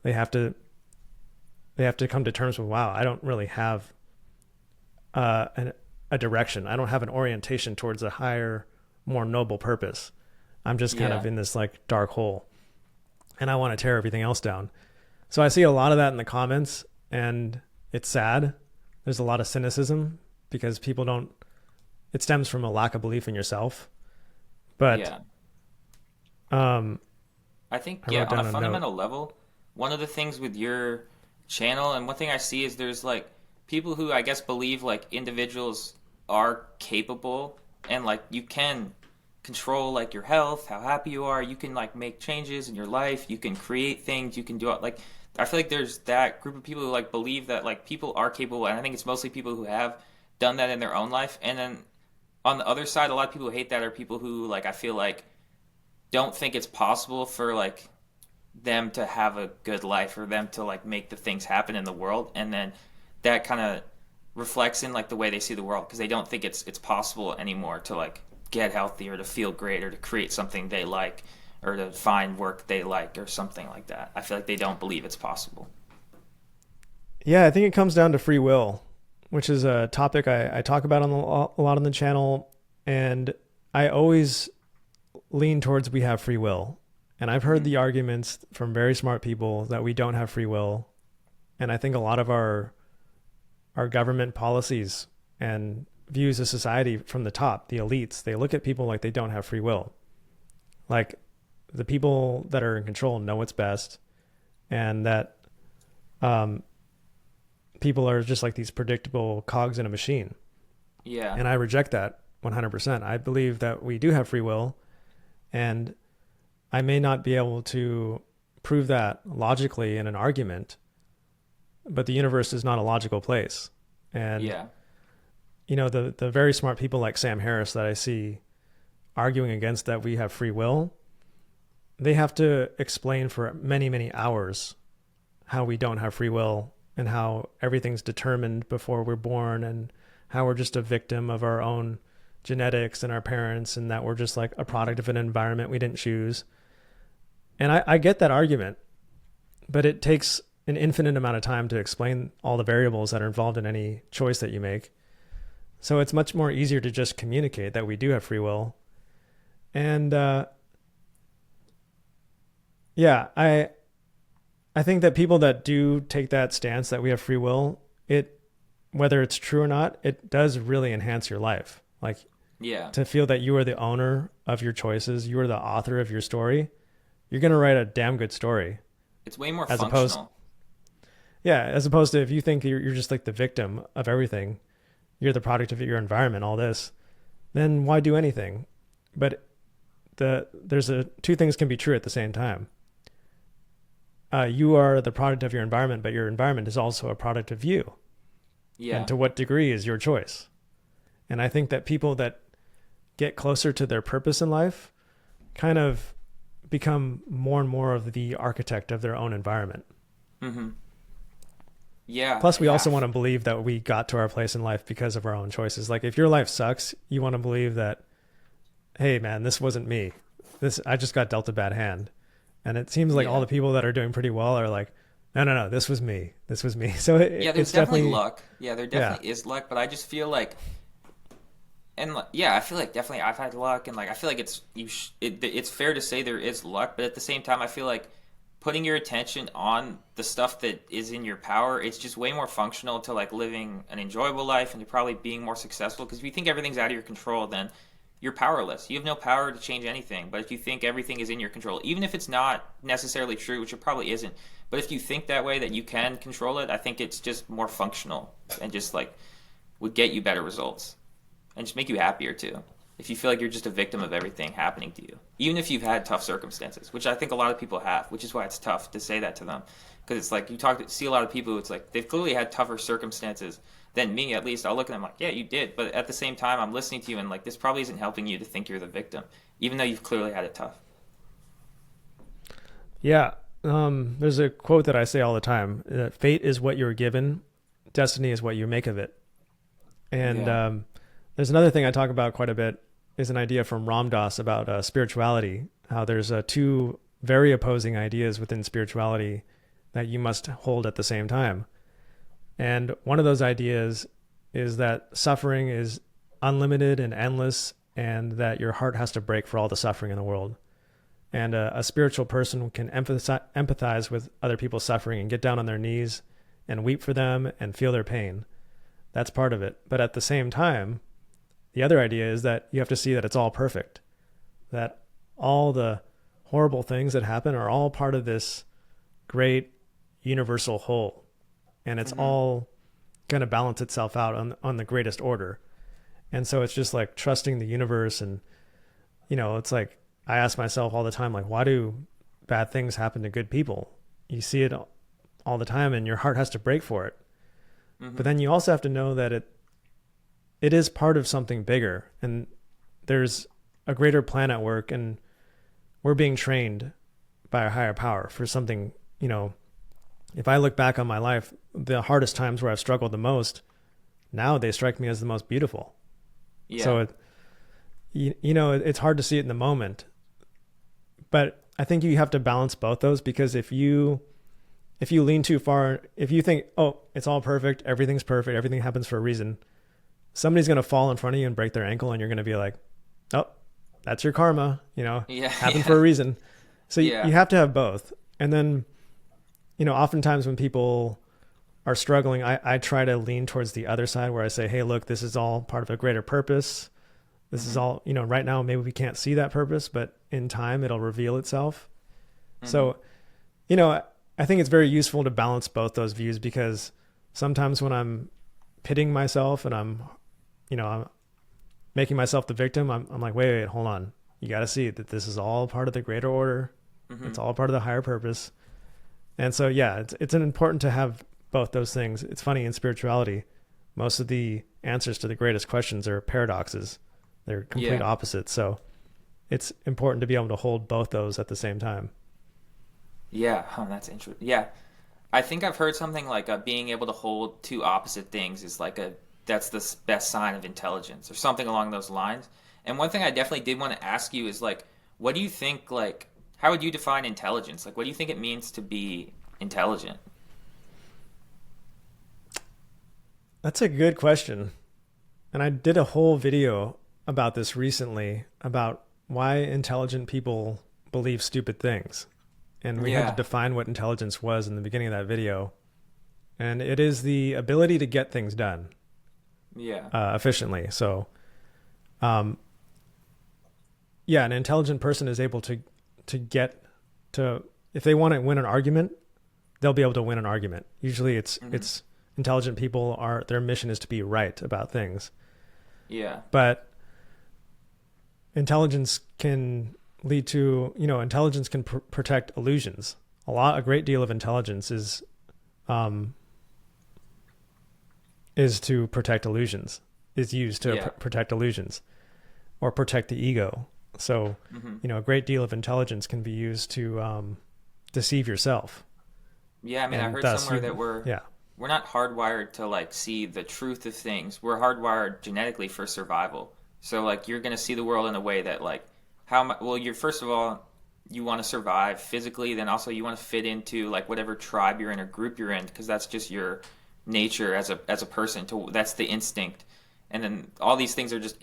They have to come to terms with, wow, I don't really have a direction. I don't have an orientation towards a higher, more noble purpose. I'm just kind of in this like dark hole, and I want to tear everything else down. So I see a lot of that in the comments, and it's sad. There's a lot of cynicism because people don't, it stems from a lack of belief in yourself. But I think on a fundamental level, one of the things with your channel, and one thing I see is there's like people who I guess believe like individuals are capable and like you can control like your health, how happy you are, you can like make changes in your life, you can create things, you can do it. Like I feel like there's that group of people who like believe that like people are capable, and I think it's mostly people who have done that in their own life. And then on the other side, a lot of people who hate that are people who like I feel like don't think it's possible for like them to have a good life or them to like make the things happen in the world, and then that kind of reflects in like the way they see the world because they don't think it's possible anymore to like get healthy or to feel great or to create something they like or to find work they like or something like that. I feel like they don't believe it's possible. Yeah, I think it comes down to free will, which is a topic I talk about a lot on the channel, and I always lean towards we have free will. And I've heard the arguments from very smart people that we don't have free will. And I think a lot of our government policies and views of society from the top, the elites, they look at people like they don't have free will. Like the people that are in control know what's best, and that people are just like these predictable cogs in a machine. Yeah. And I reject that 100%. I believe that we do have free will, and I may not be able to prove that logically in an argument, but the universe is not a logical place. And, you know, the very smart people like Sam Harris that I see arguing against that we have free will, they have to explain for many, many hours how we don't have free will and how everything's determined before we're born and how we're just a victim of our own genetics and our parents, and that we're just like a product of an environment we didn't choose. And I get that argument, but it takes an infinite amount of time to explain all the variables that are involved in any choice that you make. So it's much more easier to just communicate that we do have free will. And I think that people that do take that stance that we have free will, whether it's true or not, it does really enhance your life. Like, to feel that you are the owner of your choices, you are the author of your story, you're going to write a damn good story. It's way more functional. As opposed to if you think you're just like the victim of everything, you're the product of your environment, all this, then why do anything? But two things can be true at the same time. You are the product of your environment, but your environment is also a product of you. Yeah. And to what degree is your choice? And I think that people that get closer to their purpose in life kind of become more and more of the architect of their own environment. Mm-hmm. Yeah. Plus, we also want to believe that we got to our place in life because of our own choices. Like if your life sucks, you want to believe that, hey man, this wasn't me. I just got dealt a bad hand. And it seems like all the people that are doing pretty well are like, no, this was me. This was me. So there's definitely luck. Yeah, there definitely is luck, but I just feel like, I feel like definitely I've had luck, and like I feel like it's fair to say there is luck, but at the same time, I feel like putting your attention on the stuff that is in your power, it's just way more functional to like living an enjoyable life and to probably being more successful. Because if you think everything's out of your control, then you're powerless. You have no power to change anything. But if you think everything is in your control, even if it's not necessarily true, which it probably isn't, but if you think that way, that you can control it, I think it's just more functional and just like would get you better results and just make you happier too. If you feel like you're just a victim of everything happening to you, even if you've had tough circumstances, which I think a lot of people have, which is why it's tough to say that to them. Because it's like see a lot of people who it's like they've clearly had tougher circumstances than me, at least. I'll look at them like, yeah, you did. But at the same time, I'm listening to you and like this probably isn't helping you to think you're the victim, even though you've clearly had it tough. Yeah. There's a quote that I say all the time. Fate is what you're given. Destiny is what you make of it. And Yeah. there's another thing I talk about quite a bit is an idea from Ram Dass about spirituality, how there's two very opposing ideas within spirituality that you must hold at the same time. And one of those ideas is that suffering is unlimited and endless, and that your heart has to break for all the suffering in the world. And a spiritual person can empathize with other people's suffering and get down on their knees and weep for them and feel their pain. That's part of it. But at the same time, the other idea is that you have to see that it's all perfect, that all the horrible things that happen are all part of this great universal whole. And it's all going to balance itself out on the greatest order. And so it's just like trusting the universe. And, it's like I ask myself all the time, like, why do bad things happen to good people? You see it all the time and your heart has to break for it. But then you also have to know that it is part of something bigger, and there's a greater plan at work, and we're being trained by a higher power for something. If I look back on my life, the hardest times where I've struggled the most, now they strike me as the most beautiful. Yeah. So it's hard to see it in the moment, but I think you have to balance both those, because if you lean too far, if you think, oh, it's all perfect, everything's perfect, everything happens for a reason, somebody's going to fall in front of you and break their ankle, and you're going to be like, oh, that's your karma, happened for a reason. So you have to have both. And then, oftentimes when people are struggling, I try to lean towards the other side where I say, hey, look, this is all part of a greater purpose. This is all, right now, maybe we can't see that purpose, but in time it'll reveal itself. So, I think it's very useful to balance both those views, because sometimes when I'm pitting myself and I'm making myself the victim, I'm like, wait, hold on. You got to see that this is all part of the greater order. It's all part of the higher purpose. And so, it's important to have both those things. It's funny, in spirituality, most of the answers to the greatest questions are paradoxes. They're complete opposites. So it's important to be able to hold both those at the same time. Yeah, that's interesting. Yeah, I think I've heard something like being able to hold two opposite things is that's the best sign of intelligence, or something along those lines. And one thing I definitely did want to ask you is what do you think, how would you define intelligence? What do you think it means to be intelligent? That's a good question. And I did a whole video about this recently, about why intelligent people believe stupid things. And we had to define what intelligence was in the beginning of that video. And it is the ability to get things done efficiently. So, an intelligent person is able to get to, if they want to win an argument, they'll be able to win an argument. Usually it's intelligent people their mission is to be right about things. Yeah. But intelligence can lead to, intelligence can protect illusions. A great deal of intelligence is to protect illusions, is used to protect illusions or protect the ego. So, a great deal of intelligence can be used to deceive yourself. Yeah, I mean, I heard somewhere that we're not hardwired to see the truth of things. We're hardwired genetically for survival. So you're going to see the world in a way that you're, first of all, you want to survive physically, then also you want to fit into whatever tribe you're in or group you're in, because that's just your nature as a person. That's the instinct. And then all these things are just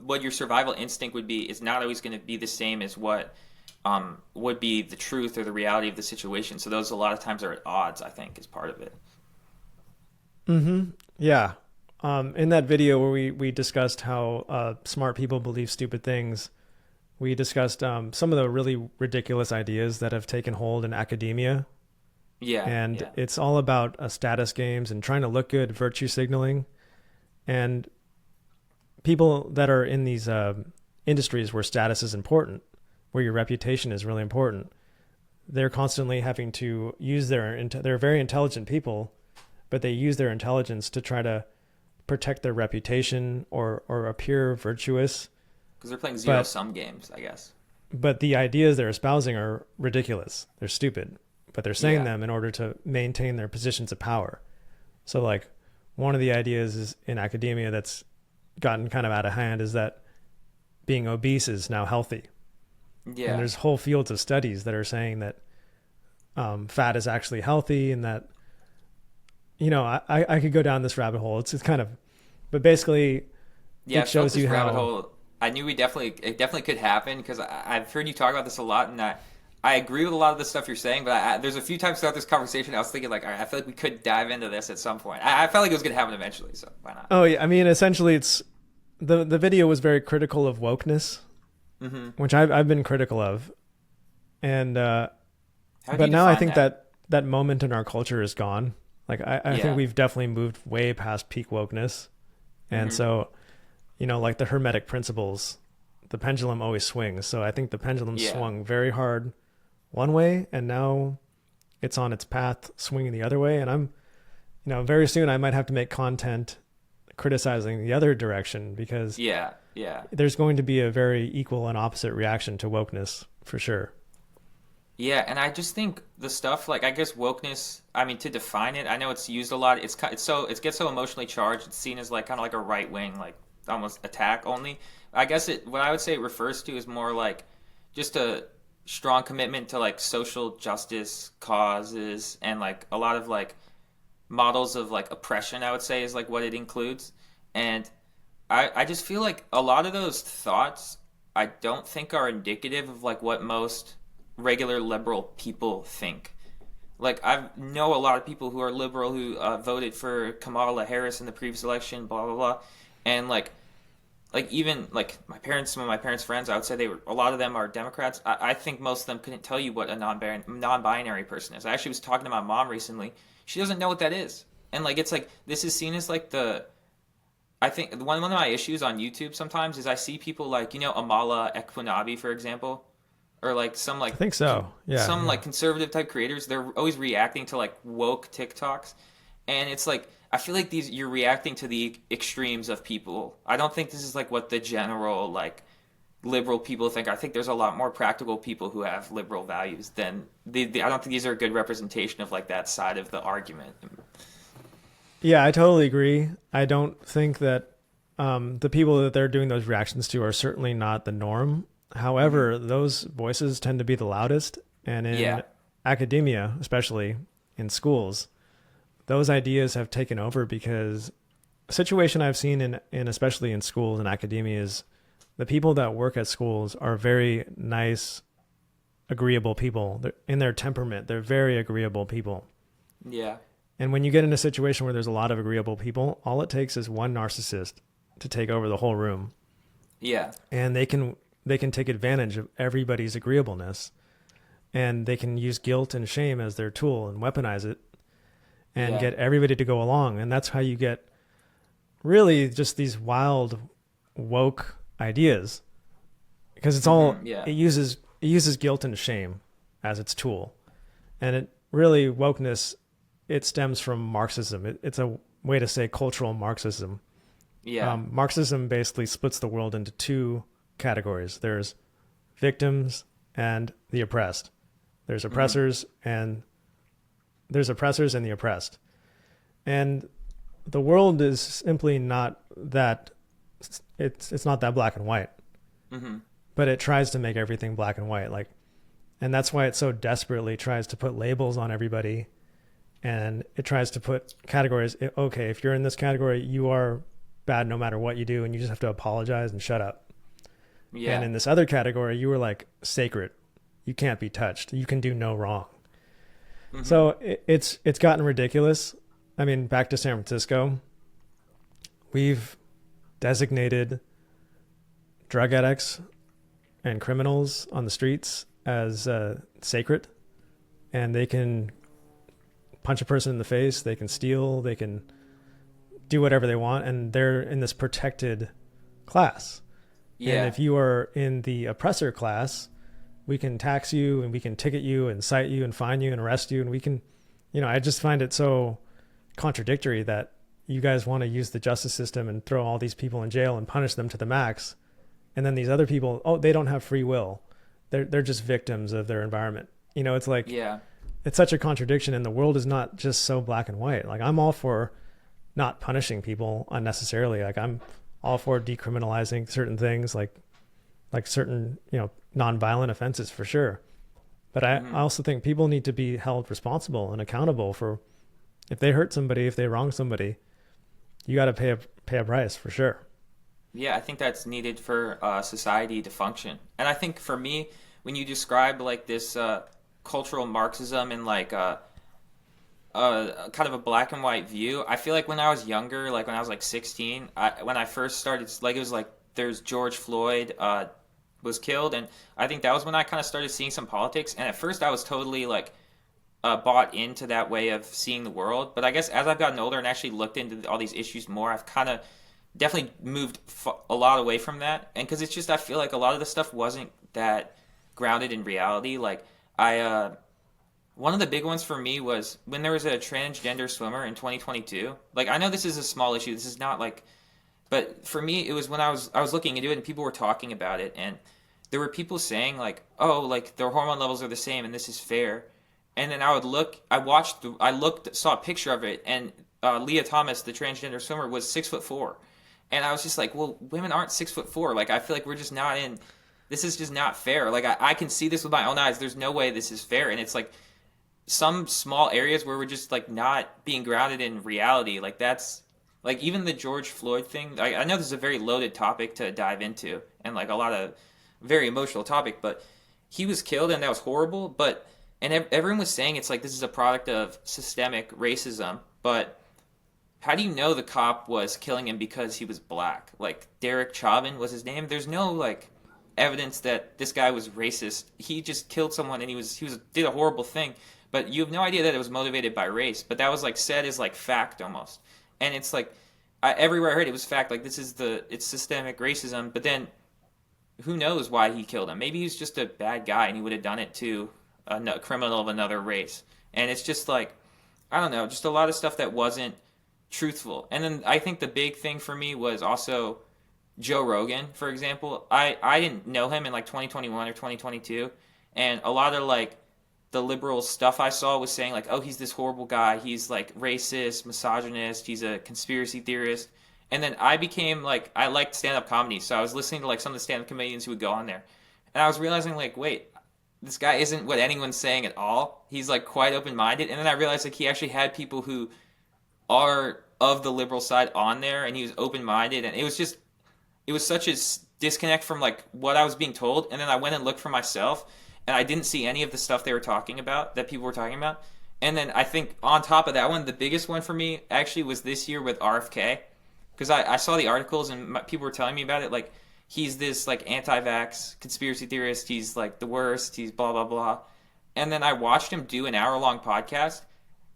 what your survival instinct would be is not always going to be the same as what would be the truth or the reality of the situation. So those a lot of times are at odds, I think, is part of it. Yeah. In that video where we discussed how smart people believe stupid things, we discussed some of the really ridiculous ideas that have taken hold in academia. And it's all about status games and trying to look good, virtue signaling. And people that are in these industries where status is important, where your reputation is really important, they're constantly having to use they're very intelligent people, but they use their intelligence to try to protect their reputation or appear virtuous. Because they're playing zero-sum games, I guess. But the ideas they're espousing are ridiculous. They're stupid. But they're saying them in order to maintain their positions of power. So one of the ideas is in academia that's gotten kind of out of hand is that being obese is now healthy. Yeah. And there's whole fields of studies that are saying that fat is actually healthy, and that, I could go down this rabbit hole. It's kind of, but basically, Yeah, it shows you rabbit how. hole. I knew it definitely could happen because I've heard you talk about this a lot, and I agree with a lot of the stuff you're saying. But there's a few times throughout this conversation I was thinking like, all right, I feel like we could dive into this at some point. I felt like it was gonna happen eventually, so why not? Oh yeah, I mean, essentially, it's the video was very critical of wokeness, which I've been critical of, and How do but you now I define think that moment in our culture is gone. Like I Yeah. think we've definitely moved way past peak wokeness, and so, like the Hermetic principles, the pendulum always swings. So I think the pendulum Yeah. swung very hard one way, and now it's on its path swinging the other way. And I'm, very soon I might have to make content criticizing the other direction, because Yeah, yeah. there's going to be a very equal and opposite reaction to wokeness for sure. Yeah, and I just think the stuff like I guess wokeness. I mean, to define it, I know it's used a lot. It gets so emotionally charged. It's seen as like kind of like a right wing, like almost attack only. I guess what I would say it refers to is more like just a strong commitment to like social justice causes and like a lot of like models of like oppression. I would say is like what it includes, and I just feel like a lot of those thoughts I don't think are indicative of like what most regular liberal people think. Like I know a lot of people who are liberal who voted for Kamala Harris in the previous election, blah blah blah, and like even like some of my parents' friends, I would say a lot of them are Democrats. I think most of them couldn't tell you what a non-binary person is. I actually was talking to my mom recently. She doesn't know what that is, and like it's like this is seen as like I think one of my issues on YouTube sometimes is I see people like Amala Ekpunabi, for example, or like some like I think so. Yeah. some yeah. like conservative type creators. They're always reacting to like woke TikToks, and it's like I feel like you're reacting to the extremes of people. I don't think this is like what the general like liberal people think. I think there's a lot more practical people who have liberal values than I don't think these are a good representation of like that side of the argument. Yeah, I totally agree. I don't think that the people that they're doing those reactions to are certainly not the norm. However, those voices tend to be the loudest. And in academia, especially in schools, those ideas have taken over because a situation I've seen in especially in schools and academia is the people that work at schools are very nice, agreeable people. In their temperament, they're very agreeable people. Yeah. And when you get in a situation where there's a lot of agreeable people, all it takes is one narcissist to take over the whole room. Yeah. And they can take advantage of everybody's agreeableness, and they can use guilt and shame as their tool and weaponize it and get everybody to go along. And that's how you get really just these wild woke ideas, because it's all it uses guilt and shame as its tool. And it really wokeness, it stems from Marxism. It's a way to say cultural Marxism. Yeah. Marxism basically splits the world into two categories. There's victims and the oppressed. There's oppressors and the oppressed. And the world is simply not that, it's not that black and white. But it tries to make everything black and white. And that's why it so desperately tries to put labels on everybody. And it tries to put categories. Okay, if you're in this category, you are bad no matter what you do, and you just have to apologize and shut up. Yeah. And in this other category, you were like sacred. You can't be touched. You can do no wrong. So it's gotten ridiculous. I mean, back to San Francisco, we've designated drug addicts and criminals on the streets as sacred, and they can punch a person in the face, they can steal, they can do whatever they want, and they're in this protected class. Yeah. And if you are in the oppressor class, we can tax you and we can ticket you and cite you and fine you and arrest you, and we can, I just find it so contradictory that you guys want to use the justice system and throw all these people in jail and punish them to the max, and then these other people, they don't have free will. They're just victims of their environment. It's like, it's such a contradiction, and the world is not just so black and white. Like, I'm all for not punishing people unnecessarily. Like I'm all for decriminalizing certain things, like certain, you know, nonviolent offenses for sure. But I also think people need to be held responsible and accountable for if they hurt somebody, if they wrong somebody, you got to pay a price for sure. Yeah, I think that's needed for society to function. And I think for me, when you describe like this cultural Marxism and like kind of a black and white view, I feel like when I was younger, like when I was like 16, when I first started, like it was like there's George Floyd was killed, and I think that was when I kind of started seeing some politics. And at first, I was totally like bought into that way of seeing the world. But I guess as I've gotten older and actually looked into all these issues more, I've kind of definitely moved a lot away from that. And because it's just I feel like a lot of the stuff wasn't that grounded in reality. Like I one of the big ones for me was when there was a transgender swimmer in 2022. Like I know this is a small issue. This is not like, but for me it was when I was looking into it and people were talking about it, and there were people saying like, "Oh, like their hormone levels are the same and this is fair." And then I would look, I looked, saw a picture of it, and Leah Thomas, the transgender swimmer, was 6'4", and I was just like, well, women aren't 6'4". Like I feel like we're just not in. This is just not fair. Like I can see this with my own eyes. There's no way this is fair, and it's like some small areas where we're just like not being grounded in reality. Like that's like even the George Floyd thing. I know this is a very loaded topic to dive into, and like a lot of very emotional topic, but he was killed, and that was horrible. But and everyone was saying it's like this is a product of systemic racism, but how do you know the cop was killing him because he was black? Like Derek Chauvin was his name. There's no like evidence that this guy was racist. He just killed someone and he was did a horrible thing, but you have no idea that it was motivated by race. But that was like said as like fact almost, and it's like everywhere I heard it was fact. Like it's systemic racism, but then who knows why he killed him? Maybe he's just a bad guy and he would have done it to a criminal of another race. And it's just like, I don't know, just a lot of stuff that wasn't truthful. And then I think the big thing for me was also Joe Rogan, for example. I didn't know him in like 2021 or 2022. And a lot of like the liberal stuff I saw was saying like, oh, he's this horrible guy. He's like racist, misogynist. He's a conspiracy theorist. And then I became like, I liked stand-up comedy. So I was listening to like some of the stand-up comedians who would go on there. And I was realizing like, wait, this guy isn't what anyone's saying at all. He's like quite open-minded. And then I realized like he actually had people who are of the liberal side on there, and he was open-minded. And it was such a disconnect from like what I was being told. And then I went and looked for myself, and I didn't see any of the stuff they were talking about, that people were talking about. And then I think on top of that one, the biggest one for me actually was this year with RFK. Because I saw the articles and people were telling me about it. Like, he's this, like, anti-vax conspiracy theorist. He's, like, the worst. He's blah, blah, blah. And then I watched him do an hour-long podcast.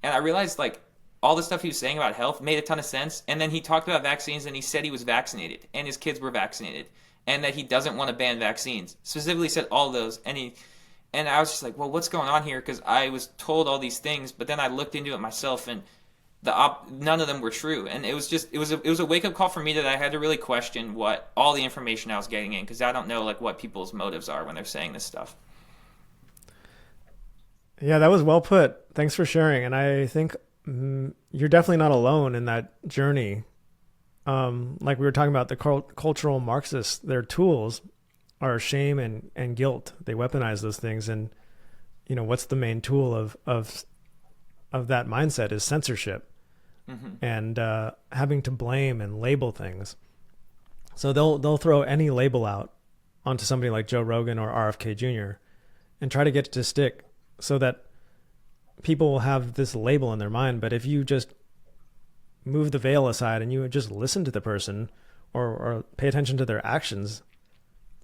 And I realized, like, all the stuff he was saying about health made a ton of sense. And then he talked about vaccines, and he said he was vaccinated. And his kids were vaccinated. And that he doesn't want to ban vaccines. Specifically said all those. And I was just like, well, what's going on here? Because I was told all these things. But then I looked into it myself, and none of them were true, and it was a wake up call for me that I had to really question what all the information I was getting in, because I don't know like what people's motives are when they're saying this stuff. Yeah, that was well put. Thanks for sharing. And I think you're definitely not alone in that journey. Like we were talking about the cultural Marxists, their tools are shame and guilt. They weaponize those things, and you know what's the main tool of that mindset is censorship. And having to blame and label things. So they'll throw any label out onto somebody like Joe Rogan or RFK Jr. and try to get it to stick so that people will have this label in their mind. But if you just move the veil aside and you just listen to the person or pay attention to their actions,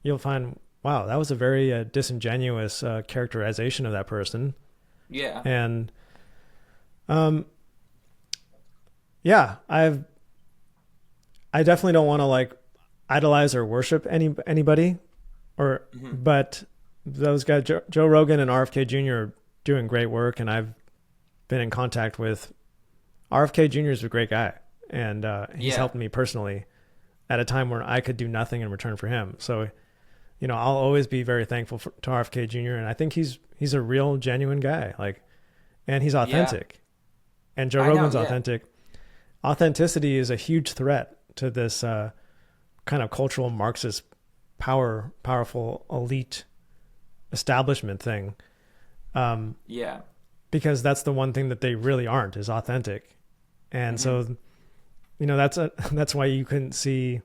you'll find, wow, that was a very disingenuous characterization of that person. Yeah. And yeah, I definitely don't want to like idolize or worship anybody, but those guys, Joe Rogan and RFK Jr. are doing great work, and I've been in contact with RFK Jr. is a great guy, and he's helped me personally at a time where I could do nothing in return for him. So, you know, I'll always be very thankful to RFK Jr. And I think he's a real, genuine guy, like, and he's authentic, and Joe Rogan's authentic. authenticity is a huge threat to this kind of cultural Marxist powerful elite establishment thing. Yeah. Because that's the one thing that they really aren't, is authentic. And so, that's why you couldn't see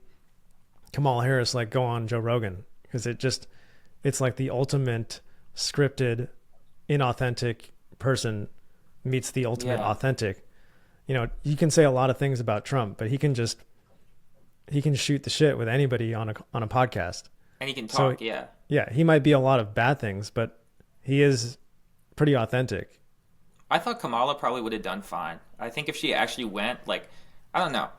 Kamala Harris like go on Joe Rogan, because it's like the ultimate scripted, inauthentic person meets the ultimate authentic. You can say a lot of things about Trump, but he can shoot the shit with anybody on a podcast. And he can talk, so, yeah. Yeah, he might be a lot of bad things, but he is pretty authentic. I thought Kamala probably would have done fine. I think if she actually went, I don't know.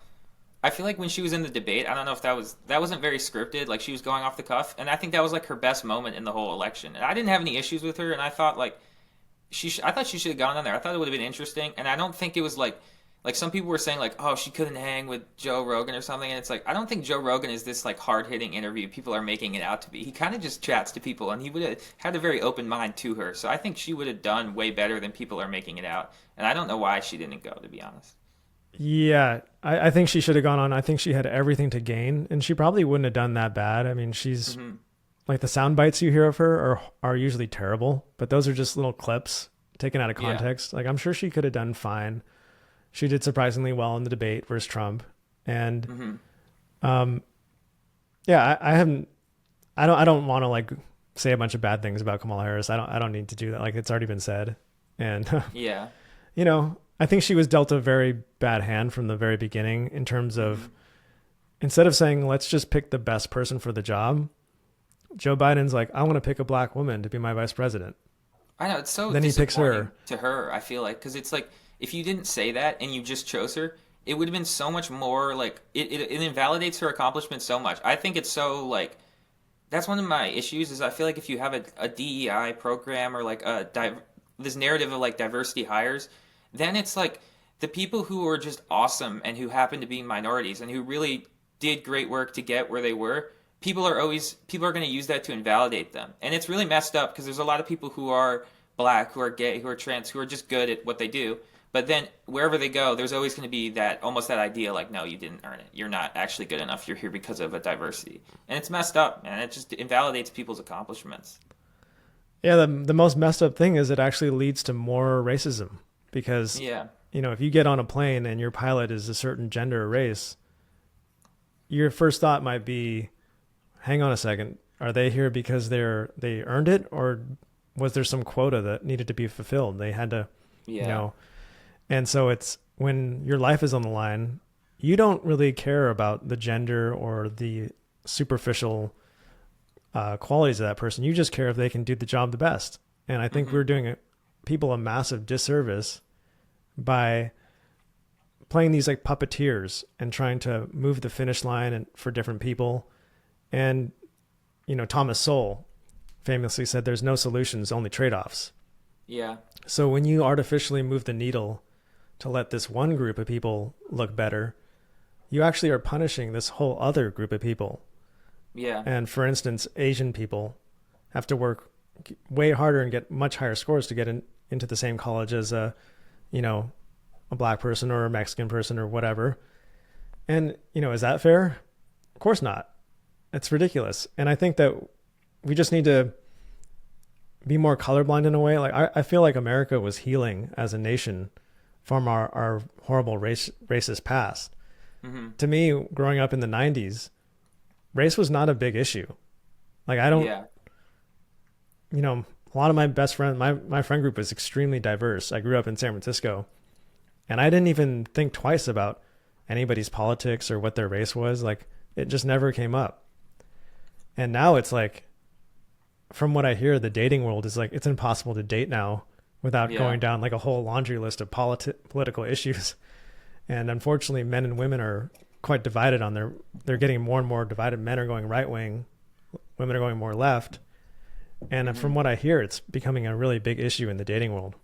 I feel like when she was in the debate, I don't know if that wasn't very scripted. Like, she was going off the cuff, and I think that was like her best moment in the whole election. And I didn't have any issues with her, and I thought I thought she should have gone on there. I thought it would have been interesting, and I don't think it was like some people were saying like, oh, she couldn't hang with Joe Rogan or something, and it's like, I don't think Joe Rogan is this like hard-hitting interview people are making it out to be. He kind of just chats to people, and he would have had a very open mind to her. So I think she would have done way better than people are making it out, and I don't know why she didn't go, to be honest. Yeah, I think she should have gone on. I think she had everything to gain, and she probably wouldn't have done that bad. I mean, she's like, the sound bites you hear of her are usually terrible, but those are just little clips taken out of context. Yeah. Like, I'm sure she could have done fine. She did surprisingly well in the debate versus Trump, and yeah, I don't want to like say a bunch of bad things about Kamala Harris. I don't need to do that. Like, it's already been said, and yeah, I think she was dealt a very bad hand from the very beginning in terms of, instead of saying, let's just pick the best person for the job, Joe Biden's like, I want to pick a black woman to be my vice president. I know, it's so then he picks her. To her, I feel like, because it's like, if you didn't say that and you just chose her, it would have been so much more like, it invalidates her accomplishment so much. I think it's so like, that's one of my issues, is I feel like if you have a DEI program or like this narrative of like diversity hires, then it's like the people who are just awesome and who happen to be minorities and who really did great work to get where they were, people are going to use that to invalidate them. And it's really messed up, because there's a lot of people who are black, who are gay, who are trans, who are just good at what they do. But then wherever they go, there's always going to be that idea like, no, you didn't earn it. You're not actually good enough. You're here because of a diversity. And it's messed up, man. It just invalidates people's accomplishments. Yeah, the most messed up thing is it actually leads to more racism, because if you get on a plane and your pilot is a certain gender or race, your first thought might be, hang on a second, are they here because they earned it, or was there some quota that needed to be fulfilled? They had to, And so it's, when your life is on the line, you don't really care about the gender or the superficial qualities of that person. You just care if they can do the job the best. And I think we're doing people a massive disservice by playing these like puppeteers and trying to move the finish line for different people. And, Thomas Sowell famously said, there's no solutions, only trade-offs. Yeah. So when you artificially move the needle to let this one group of people look better, you actually are punishing this whole other group of people. Yeah. And for instance, Asian people have to work way harder and get much higher scores to get into the same college as a black person or a Mexican person or whatever. And, is that fair? Of course not. It's ridiculous. And I think that we just need to be more colorblind in a way. Like, I feel like America was healing as a nation from our horrible racist past. To me, growing up in the 90s, race was not a big issue. Like, I don't, a lot of my best friends, my friend group was extremely diverse. I grew up in San Francisco, and I didn't even think twice about anybody's politics or what their race was. Like, it just never came up. And now it's like, from what I hear, the dating world is like, it's impossible to date now without going down like a whole laundry list of political issues. And unfortunately, men and women are quite divided they're getting more and more divided. Men are going right wing, women are going more left. And from what I hear, it's becoming a really big issue in the dating world.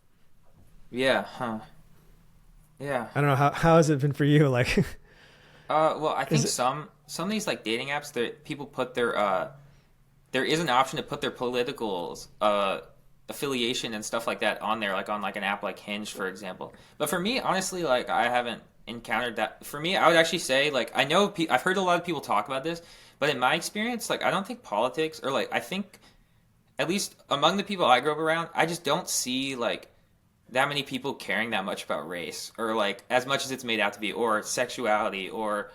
Yeah. Huh. Yeah. I don't know, how has it been for you? Like, well, I think some of these like dating apps that people put there is an option to put their political affiliation and stuff like that on there, like on like an app like Hinge, for example. But for me, honestly, like, I haven't encountered that. For me, I would actually say, like, I know I've heard a lot of people talk about this, but in my experience, like, I don't think politics, or like, I think at least among the people I grew up around, I just don't see like that many people caring that much about race, or like as much as it's made out to be, or sexuality, or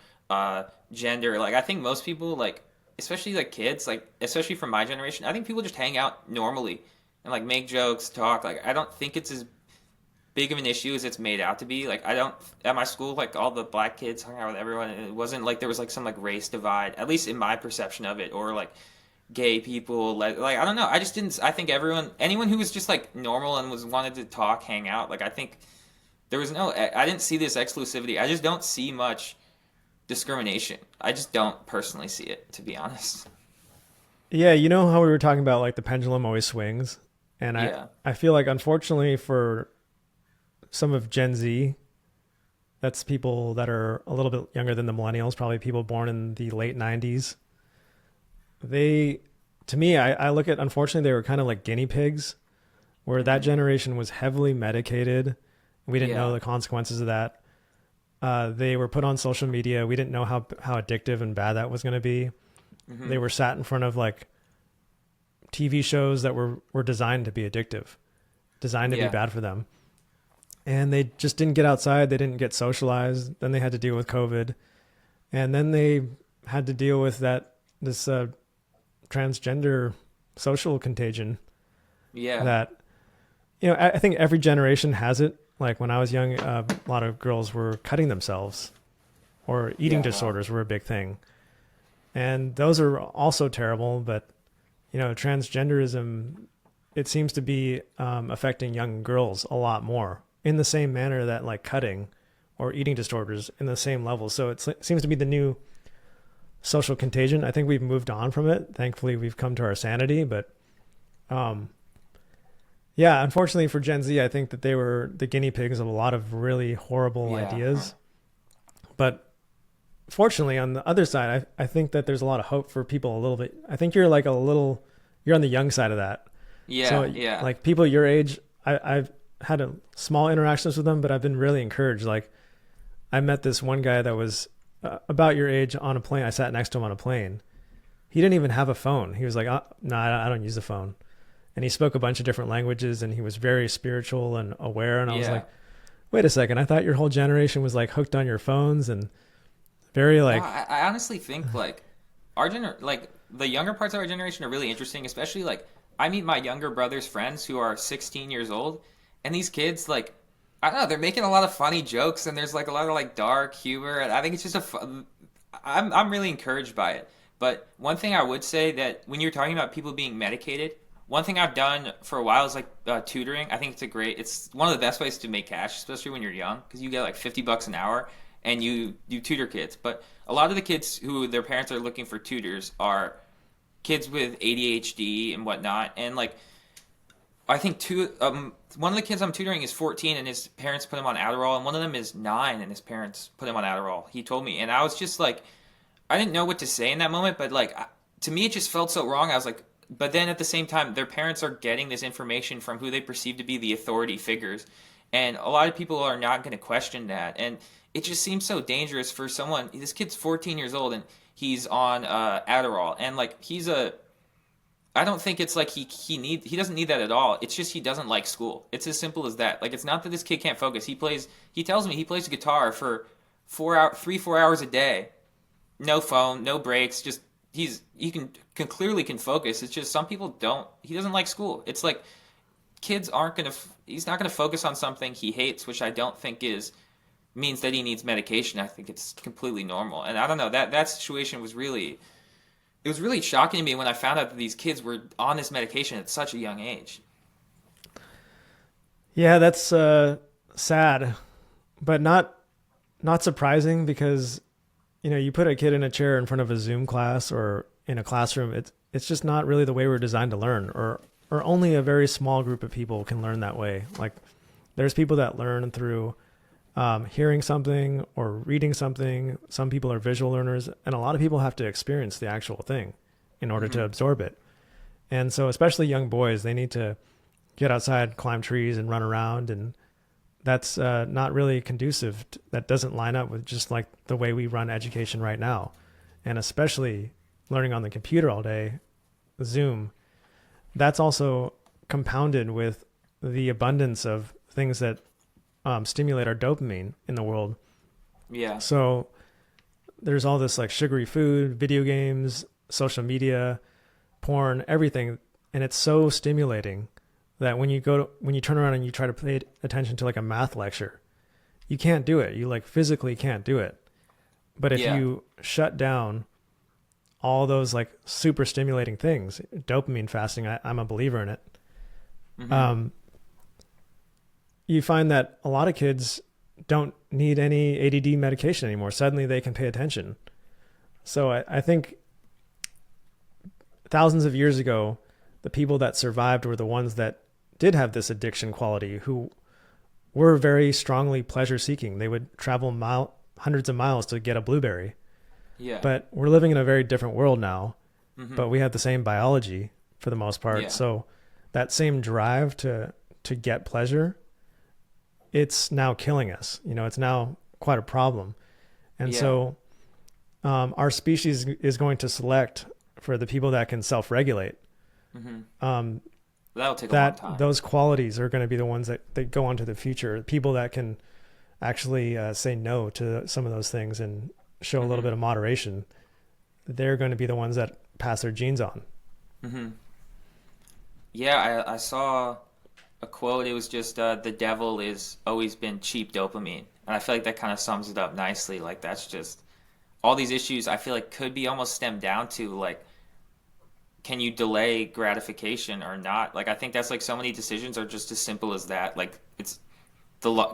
gender. Like, I think most people, like, especially like kids, like especially from my generation, I think people just hang out normally and like make jokes, talk. Like, I don't think it's as big of an issue as it's made out to be. Like, I don't, at my school, like all the black kids hung out with everyone, and it wasn't like there was like some like race divide, at least in my perception of it, or like gay people, like I don't know. I just didn't. I think anyone who was just like normal and was wanted to talk, hang out. Like, I think there was no. I didn't see this exclusivity. I just don't see much discrimination. I just don't personally see it, to be honest. Yeah, you know how we were talking about like the pendulum always swings, and Yeah. I feel like unfortunately for some of Gen Z, that's people that are a little bit younger than the millennials, probably people born in the late 90s. They, to me, I look at, unfortunately, they were kind of like guinea pigs, where that generation was heavily medicated. We didn't know Yeah. the consequences of that. They were put on social media. We didn't know how addictive and bad that was going to be. Hmm. They were sat in front of like TV shows that were designed to be addictive, designed to be Yeah. bad for them. And they just didn't get outside. They didn't get socialized. Then they had to deal with COVID. And then they had to deal with this transgender social contagion Yeah. that, I think every generation has it. Like when I was young, a lot of girls were cutting themselves, or eating Yeah. Wow. disorders were a big thing. And those are also terrible. But, transgenderism, it seems to be affecting young girls a lot more in the same manner that like cutting or eating disorders in the same level. So it seems to be the new social contagion. I think we've moved on from it. Thankfully, we've come to our sanity. But yeah, unfortunately for Gen Z, I think that they were the guinea pigs of a lot of really horrible Yeah. ideas. But fortunately, on the other side, I think that there's a lot of hope for people a little bit. I think you're like you're on the young side of that. Yeah. So Yeah. like people your age, I've had a small interactions with them, but I've been really encouraged. Like I met this one guy that was about your age on a plane. I sat next to him on a plane. He didn't even have a phone. He was like, no, I don't use the phone. And he spoke a bunch of different languages, and he was very spiritual and aware. And I was Yeah. like, wait a second. I thought your whole generation was like hooked on your phones and very No, like, I honestly think like like the younger parts of our generation are really interesting, especially like I meet my younger brother's friends who are 16 years old, and these kids, like, I don't know, they're making a lot of funny jokes, and there's like a lot of like dark humor, and I think it's just I'm really encouraged by it. But one thing I would say, that when you're talking about people being medicated, one thing I've done for a while is like tutoring. I think it's one of the best ways to make cash, especially when you're young, because you get like $50 an hour and you tutor kids. But a lot of the kids who their parents are looking for tutors are kids with ADHD and whatnot. And like, I think one of the kids I'm tutoring is 14, and his parents put him on Adderall, and one of them is 9, and his parents put him on Adderall. He told me, and I was just like, I didn't know what to say in that moment, but like, to me, it just felt so wrong. I was like, but then at the same time, their parents are getting this information from who they perceive to be the authority figures, and a lot of people are not going to question that. And it just seems so dangerous for someone. This kid's 14 years old, and he's on Adderall, and like I don't think it's like he doesn't need that at all. It's just he doesn't like school. It's as simple as that. Like, it's not that this kid can't focus. He tells me he plays guitar for 4 hours a day. No phone, no breaks, just he can clearly can focus. It's just some people don't. He doesn't like school. It's like kids aren't going to he's not going to focus on something he hates, which I don't think means that he needs medication. I think it's completely normal. And I don't know, that situation was really, it was really shocking to me when I found out that these kids were on this medication at such a young age. yeah, that's sad, but not surprising, because you put a kid in a chair in front of a Zoom class or in a classroom. It's just not really the way we're designed to learn, or only a very small group of people can learn that way. Like, there's people that learn through hearing something or reading something. Some people are visual learners, and a lot of people have to experience the actual thing in order to absorb it. And so, especially young boys, they need to get outside, climb trees, and run around. And that's not really conducive. That doesn't line up with just like the way we run education right now. And especially learning on the computer all day, Zoom, that's also compounded with the abundance of things that stimulate our dopamine in the world. Yeah. So there's all this like sugary food, video games, social media, porn, everything. And it's so stimulating that when you turn around and you try to pay attention to like a math lecture, you can't do it. You like physically can't do it. But if you shut down all those like super stimulating things, dopamine fasting, I'm a believer in it. Mm-hmm. You find that a lot of kids don't need any ADD medication anymore. Suddenly they can pay attention. So I think thousands of years ago, the people that survived were the ones that did have this addiction quality, who were very strongly pleasure seeking. They would travel hundreds of miles to get a blueberry. Yeah. But we're living in a very different world now, but we have the same biology for the most part. Yeah. So that same drive to get pleasure, it's now killing us. It's now quite a problem. And so our species is going to select for the people that can self-regulate. That'll take a long time. Those qualities are going to be the ones that go on to the future. People that can actually say no to some of those things and show a little bit of moderation, they're going to be the ones that pass their genes on. Yeah, I saw a quote. It was just, the devil is always been cheap dopamine. And I feel like that kind of sums it up nicely. Like, that's just, all these issues I feel like could be almost stemmed down to, like, can you delay gratification or not? Like, I think that's like so many decisions are just as simple as that. Like, it's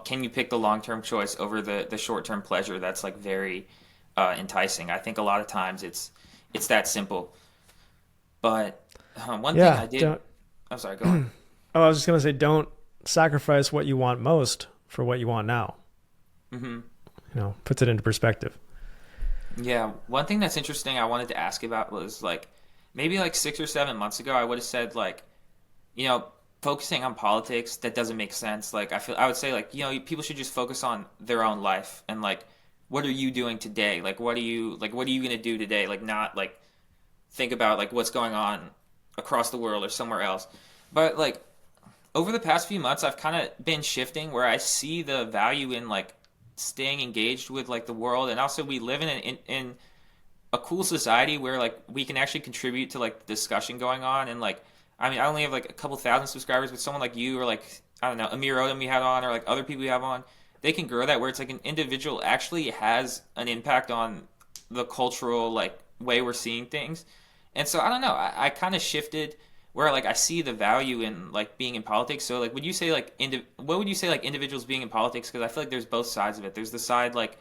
can you pick the long-term choice over the short-term pleasure? That's like very enticing. I think a lot of times it's that simple. But one thing I did. I'm sorry, go on. I was just going to say, don't sacrifice what you want most for what you want now. Puts it into perspective. Yeah. One thing that's interesting I wanted to ask about was like, maybe like 6 or 7 months ago, I would have said like, focusing on politics, that doesn't make sense. Like, I would say like, people should just focus on their own life and like, what are you doing today? Like, what are you going to do today? Like, not like think about like what's going on across the world or somewhere else. But like over the past few months, I've kind of been shifting where I see the value in like staying engaged with like the world. And also we live in a cool society where like we can actually contribute to like the discussion going on. And like, I mean, I only have like a couple thousand subscribers, but someone like you or like, I don't know, Amir Odom we had on or like other people we have on, they can grow that where it's like an individual actually has an impact on the cultural like way we're seeing things. And so I don't know, I kind of shifted where like I see the value in like being in politics. So like, would you say like what would you say like individuals being in politics? Because I feel like there's both sides of it. There's the side like,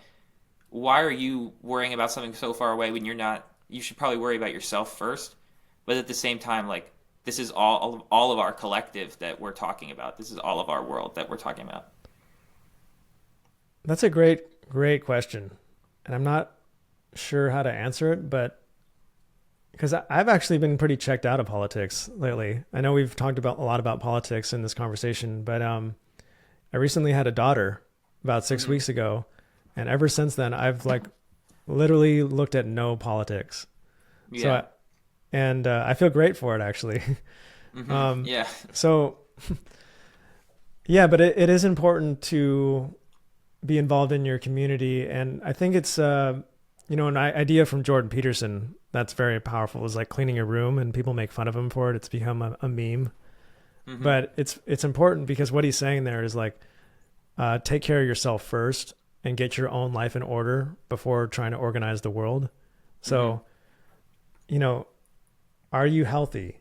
why are you worrying about something so far away when you're not? You should probably worry about yourself first. But at the same time, like this is all of our collective that we're talking about. This is all of our world that we're talking about. That's a great question, and I'm not sure how to answer it, but because I've actually been pretty checked out of politics lately. I know we've talked about a lot about politics in this conversation, but I recently had a daughter about 6 weeks ago, and ever since then, I've like literally looked at no politics. Yeah. So, I feel great for it actually. Yeah. So, yeah, but it is important to be involved in your community, and I think it's an idea from Jordan Peterson that's very powerful is like cleaning your room, and people make fun of him for it. It's become a meme, but it's important because what he's saying there is like take care of yourself first and get your own life in order before trying to organize the world. So, are you healthy?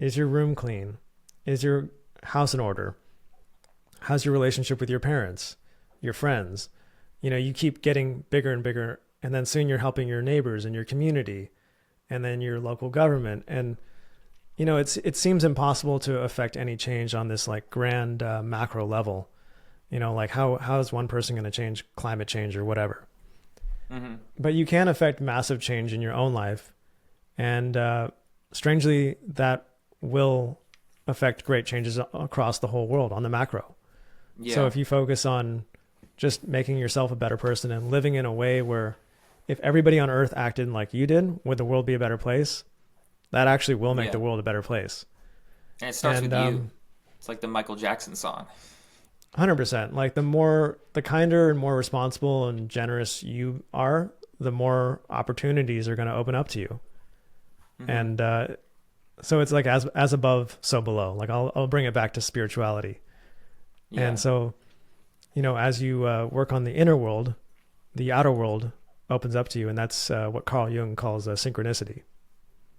Is your room clean? Is your house in order? How's your relationship with your parents, your friends? You keep getting bigger and bigger, and then soon you're helping your neighbors and your community, and then your local government. And, it seems impossible to affect any change on this like grand macro level. Like how is one person going to change climate change or whatever? But you can affect massive change in your own life. And strangely, that will affect great changes across the whole world on the macro. So Yeah. if you focus on just making yourself a better person and living in a way where if everybody on earth acted like you did, would the world be a better place? That actually will make the Yeah. world a better place. And it starts And with you. It's like the Michael Jackson song. 100%. Like the kinder and more responsible and generous you are, the more opportunities are going to open up to you. Hmm. And so it's like as above, so below. Like I'll bring it back to spirituality. And Yeah. so, as you work on the inner world, the outer world opens up to you, and that's what Carl Jung calls synchronicity.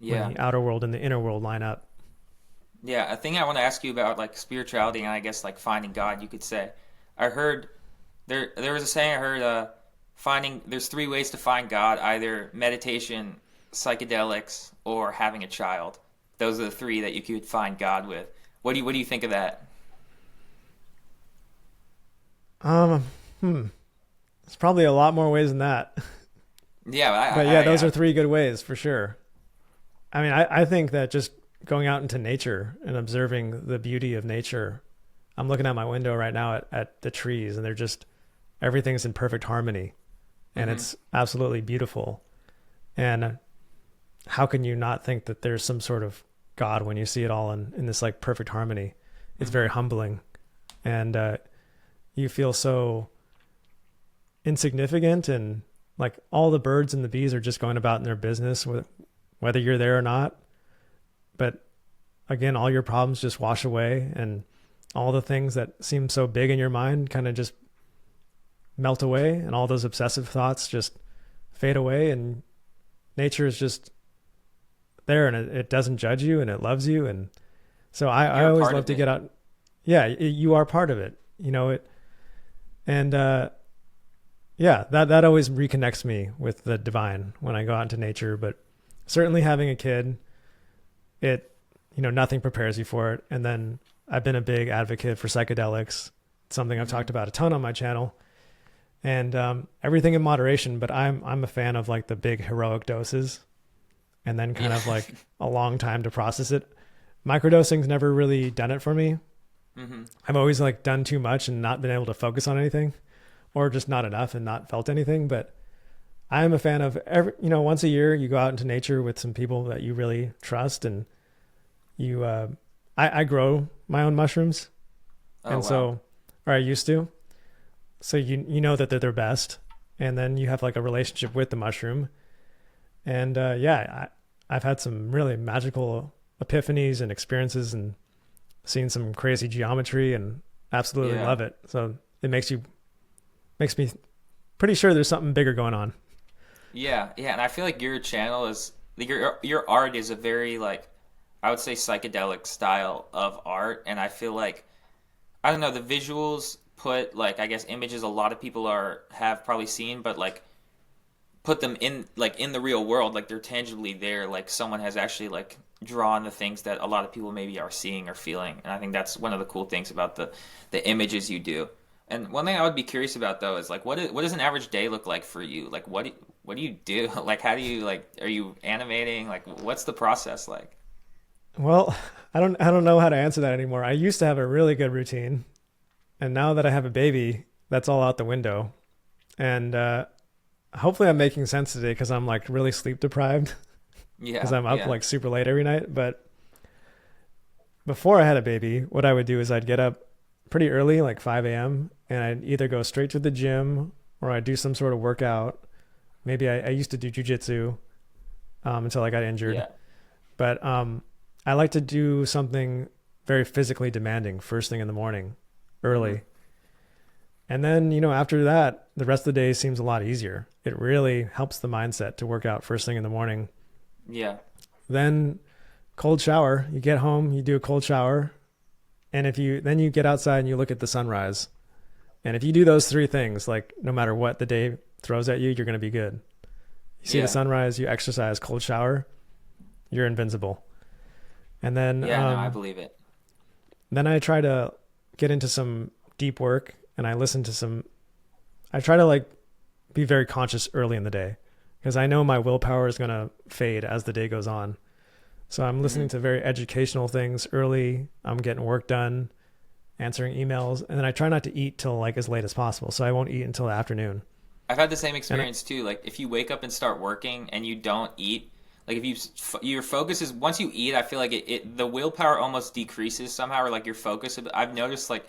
When Yeah. the outer world and the inner world line up. Yeah. A thing I want to ask you about like spirituality and I guess like finding God, you could say. I heard there was a saying I heard finding there's three ways to find God, either meditation, psychedelics, or having a child. Those are the three that you could find God with. What do you think of that? Um, hmm. It's probably a lot more ways than that. Yeah, But yeah, those are I three good ways for sure. I mean, I think that just going out into nature and observing the beauty of nature. I'm looking out my window right now at the trees, and they're just, everything's in perfect harmony, and mm-hmm. it's absolutely beautiful. And how can you not think that there's some sort of God when you see it all in this like perfect harmony? It's Mm-hmm. very humbling. And you feel so insignificant, and like all the birds and the bees are just going about in their business, whether you're there or not. But again, all your problems just wash away, and all the things that seem so big in your mind kind of just melt away, and all those obsessive thoughts just fade away, and nature is just there, and it doesn't judge you, and it loves you. And so I You're a always part love of to it. get out. Yeah, you are part of it, it. And yeah, that always reconnects me with the divine when I go out into nature. But certainly having a kid, it, nothing prepares you for it. And then I've been a big advocate for psychedelics. It's something I've Mm-hmm. talked about a ton on my channel, and everything in moderation. But I'm a fan of like the big heroic doses, and then kind Yeah. of like a long time to process it. Microdosing's never really done it for me. Mm-hmm. I've always like done too much and not been able to focus on anything, or just not enough and not felt anything. But I am a fan of once a year you go out into nature with some people that you really trust, and you, I grow my own mushrooms. Oh And wow. so, or I used to, so you know that they're their best. And then you have like a relationship with the mushroom. And yeah, I've had some really magical epiphanies and experiences, and seen some crazy geometry, and absolutely Yeah. love it. So it makes me pretty sure there's something bigger going on. Yeah, yeah, and I feel like your channel is like your art is a very like I would say psychedelic style of art, and I feel like I don't know the visuals put like I guess images a lot of people are have probably seen, but like put them in like in the real world, like they're tangibly there, like someone has actually like drawn the things that a lot of people maybe are seeing or feeling, and I think that's one of the cool things about the images you do. And one thing I would be curious about though is like what does an average day look like for you? Like what do you do? Like how do you like are you animating? Like what's the process like? Well, I don't know how to answer that anymore. I used to have a really good routine, and now that I have a baby, that's all out the window. And hopefully I'm making sense today, because I'm like really sleep deprived, because Yeah, I'm up yeah. like super late every night. But before I had a baby, what I would do is I'd get up pretty early, like 5 a.m., and I'd either go straight to the gym, or I'd do some sort of workout. Maybe I used to do jujitsu until I got injured. Yeah. But I like to do something very physically demanding first thing in the morning, Hmm. early. And then, after that, the rest of the day seems a lot easier. It really helps the mindset to work out first thing in the morning. Yeah. Then cold shower, you get home, you do a cold shower. And then you get outside and you look at the sunrise. And if you do those three things, like no matter what the day throws at you, you're going to be good. You see the Yeah. sunrise, you exercise, cold shower, you're invincible. And Yeah, no, I believe it. then I try to get into some deep work, and I try to like be very conscious early in the day, because I know my willpower is going to fade as the day goes on. So I'm listening Hmm. to very educational things early. I'm getting work done, answering emails, and then I try not to eat till like as late as possible. So I won't eat until the afternoon. I've had the same And experience too. Like if you wake up and start working and you don't eat, like if your focus is once you eat, I feel like the willpower almost decreases somehow, or like your focus. I've noticed like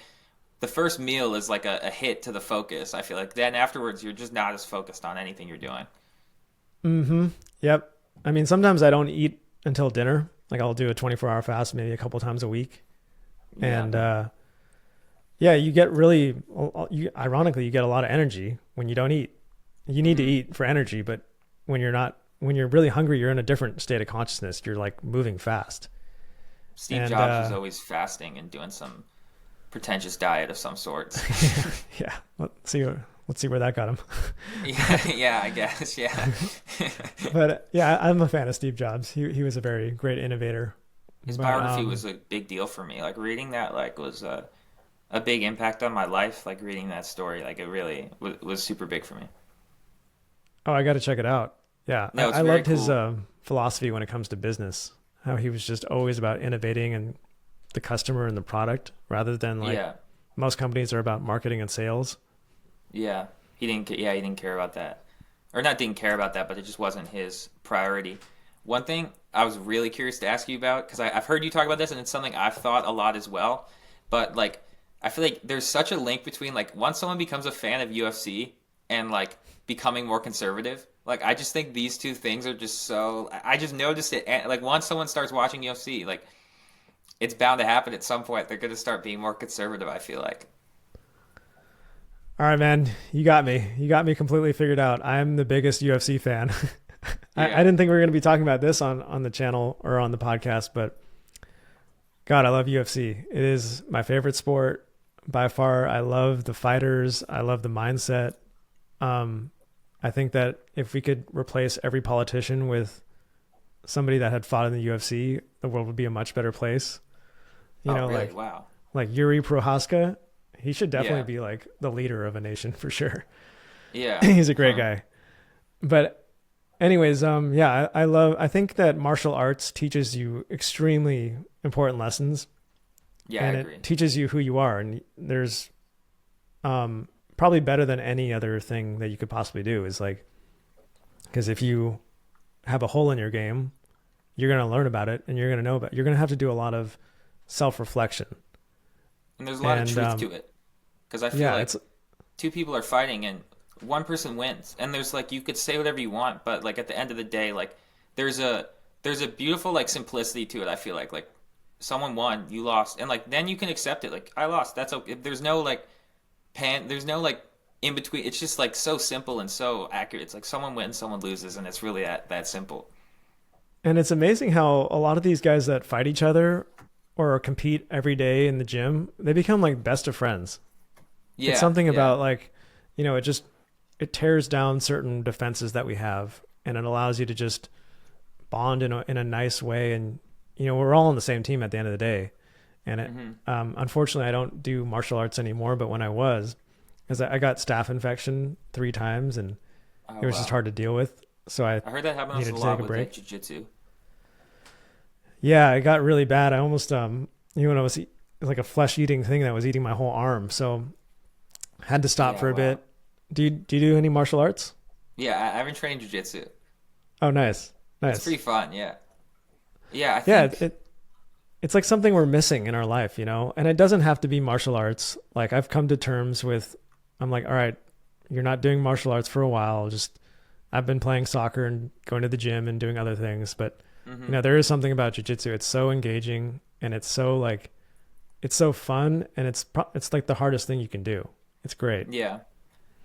the first meal is like a hit to the focus. I feel like then afterwards you're just not as focused on anything you're doing. mm-hmm. Yep. I mean, sometimes I don't eat until dinner. Like I'll do a 24-hour fast maybe a couple times a week. Yeah. And yeah, you get really, ironically, you get a lot of energy when you don't eat. You need to eat for energy, but when you're really hungry, you're in a different state of consciousness. You're like moving fast. Steve And Jobs was always fasting and doing some pretentious diet of some sort. yeah, let's see where that got him. Yeah, I guess, yeah. But yeah, I'm a fan of Steve Jobs. He was a very great innovator. His But, biography was a big deal for me. Like reading that, like was a big impact on my life. Like reading that story, like it really was super big for me. oh, I got to check it out. Yeah, No, it's I very loved his cool. philosophy when it comes to business. How he was just always about innovating and the customer and the product, rather than like Yeah, most companies are about marketing and sales. yeah. He didn't. Yeah, he didn't care about that, or not didn't care about that, but it just wasn't his priority. One thing I was really curious to ask you about, because I've heard you talk about this, and it's something I've thought a lot as well. But like, I feel like there's such a link between like once someone becomes a fan of UFC and like becoming more conservative. Like, I just think these two things are just so. I just noticed it. Like, once someone starts watching UFC, like it's bound to happen at some point. They're going to start being more conservative. I feel like. All right, man, you got me. You got me completely figured out. I'm the biggest UFC fan. I Yeah. didn't think we were going to be talking about this on the channel or on the podcast, but God, I love UFC. It is my favorite sport by far. I love the fighters. I love the mindset. I think that if we could replace every politician with somebody that had fought in the UFC, the world would be a much better place. You Oh, know, really? Wow. like Yuri Prohaska, he should definitely Yeah. be like the leader of a nation for sure. Yeah. He's a great Huh. guy. But anyways, yeah, I think that martial arts teaches you extremely important lessons, Yeah, I and agree. it teaches you who you are. And there's probably better than any other thing that you could possibly do is like, because if you have a hole in your game, you're going to learn about it and you're going to know about it. You're going to have to do a lot of self-reflection. And there's a lot of And truth to it. Because I feel yeah, like it's two people are fighting and one person wins. And there's like you could say whatever you want, but like at the end of the day, like there's a beautiful like simplicity to it, I feel like. Like someone won, you lost. And like then you can accept it. Like I lost. That's okay. There's no like there's no like in between. It's just like so simple and so accurate. It's like someone wins, someone loses, and it's really that simple. and it's amazing how a lot of these guys that fight each other or compete every day in the gym, they become like best of friends. Yeah. It's something yeah. about like, it tears down certain defenses that we have, and it allows you to just bond in a nice way. And, we're all on the same team at the end of the day. And unfortunately I don't do martial arts anymore, but when I was, because I got staph infection 3 times and Oh, it was just wow. hard to deal with. So I I heard that happens needed a to lot take a with break. like jiu-jitsu. Yeah, it got really bad. I almost, when I was, it was like a flesh eating thing that was eating my whole arm. So had to stop Yeah, for a wow. bit. Do you do any martial arts? Yeah, I've been training jiu-jitsu. Oh, nice. It's Nice. pretty fun, yeah. Yeah, I Yeah. think It's like something we're missing in our life, and it doesn't have to be martial arts. Like I've come to terms with, I'm like, all right, you're not doing martial arts for a while. I've been playing soccer and going to the gym and doing other things, but there is something about jiu-jitsu. It's so engaging and it's so fun, and it's like the hardest thing you can do. It's great. yeah.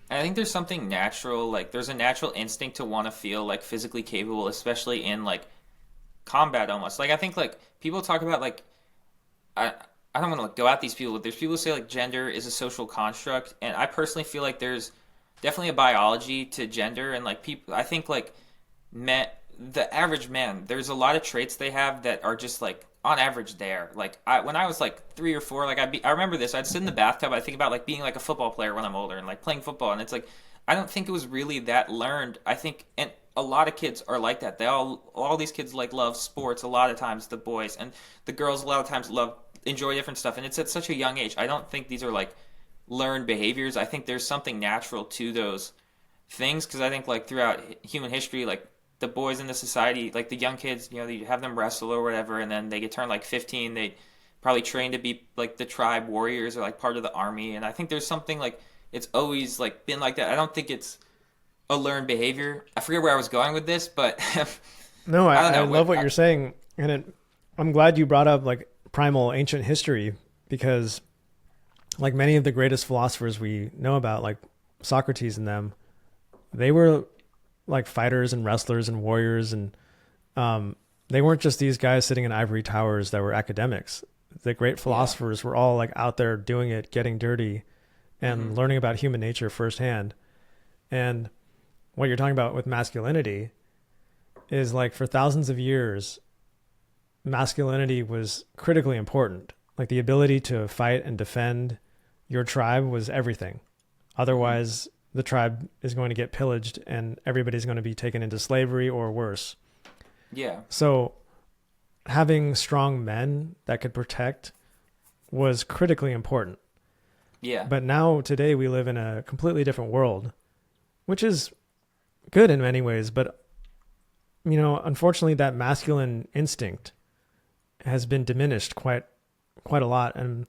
And I think there's something natural, like there's a natural instinct to want to feel like physically capable, especially in like combat almost. Like I think like people talk about like I I don't want to like go at these people, but there's people who say like gender is a social construct, and I personally feel like there's definitely a biology to gender, and like people I think like men the average man, there's a lot of traits they have that are just like on average there. Like when I was like 3 or 4, like I remember this. I'd sit in the bathtub. I think about like being like a football player when I'm older and like playing football, and it's like I don't think it was really that learned. I think and a lot of kids are like that. All these kids like love sports a lot of times, the boys, and the girls a lot of times love enjoy different stuff, and it's at such a young age. I don't think these are like learned behaviors. I think there's something natural to those things because I think like throughout human history, like the boys in the society, like the young kids, you know, you have them wrestle or whatever, and then they get turned like 15, they probably train to be like the tribe warriors or like part of the army, and I think there's something like it's always like been like that. I don't think it's a learned behavior. I forget where I was going with this, but No, I don't I know. love what you're saying, and I'm glad you brought up like primal ancient history because, like many of the greatest philosophers we know about, like Socrates and them, they were like fighters and wrestlers and warriors, and they weren't just these guys sitting in ivory towers that were academics. The great philosophers were all like out there doing it, getting dirty, and learning about human nature firsthand. And what you're talking about with masculinity is like for thousands of years, masculinity was critically important. Like the ability to fight and defend your tribe was everything. Otherwise, the tribe is going to get pillaged and everybody's going to be taken into slavery or worse. Yeah. So having strong men that could protect was critically important. Yeah. But now today we live in a completely different world, which is good in many ways, but you know, unfortunately that masculine instinct has been diminished quite a lot, and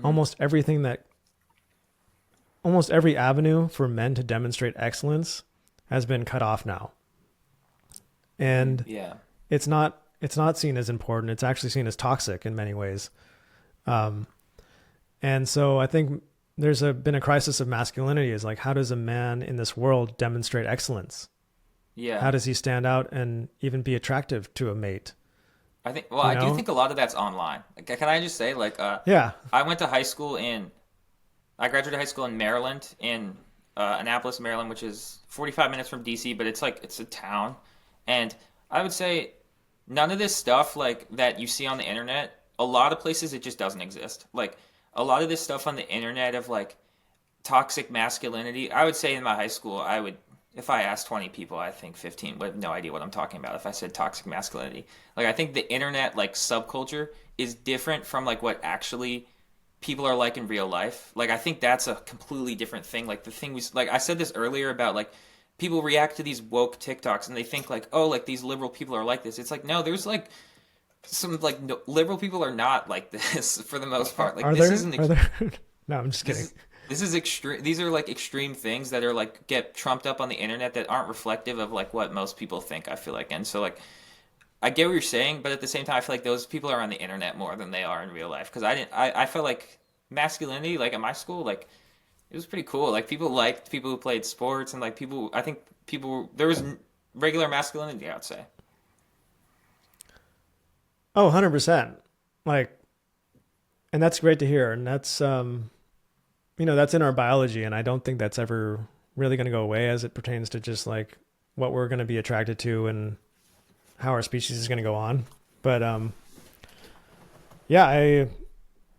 almost every avenue for men to demonstrate excellence has been cut off now. And it's not seen as important. It's actually seen as toxic in many ways. And so I think there's been a crisis of masculinity. Is like, how does a man in this world demonstrate excellence? Yeah. How does he stand out and even be attractive to a mate? I think, well, I do think a lot of that's online. Like, can I just say, like, I went to I graduated high school in Maryland, in Annapolis, Maryland, which is 45 minutes from DC, but it's a town. And I would say none of this stuff, like, that you see on the internet, a lot of places it just doesn't exist. Like, a lot of this stuff on the internet of, like, toxic masculinity, I would say in my high school, if I asked 20 people, I think 15 would have no idea what I'm talking about if I said toxic masculinity. Like, I think the internet, like, subculture is different from, like, what actually people are like in real life. Like, I think that's a completely different thing. Like, the thing like, I said this earlier about, like, people react to these woke TikToks and they think, like, oh, like, these liberal people are like this. It's like, no, there's, like, some, like, no, liberal people are not like this for the most part. Like, No, I'm just kidding. This is extreme. These are like extreme things that are like get trumped up on the internet that aren't reflective of like what most people think. I feel like, and so like I get what you're saying, but at the same time, I feel like those people are on the internet more than they are in real life. Because I felt like masculinity, like at my school, like it was pretty cool. Like people liked people who played sports, and like there was regular masculinity, I would say. Oh, 100%. Like, and that's great to hear. And that's, that's in our biology. And I don't think that's ever really going to go away as it pertains to just like what we're going to be attracted to and how our species is going to go on. But, I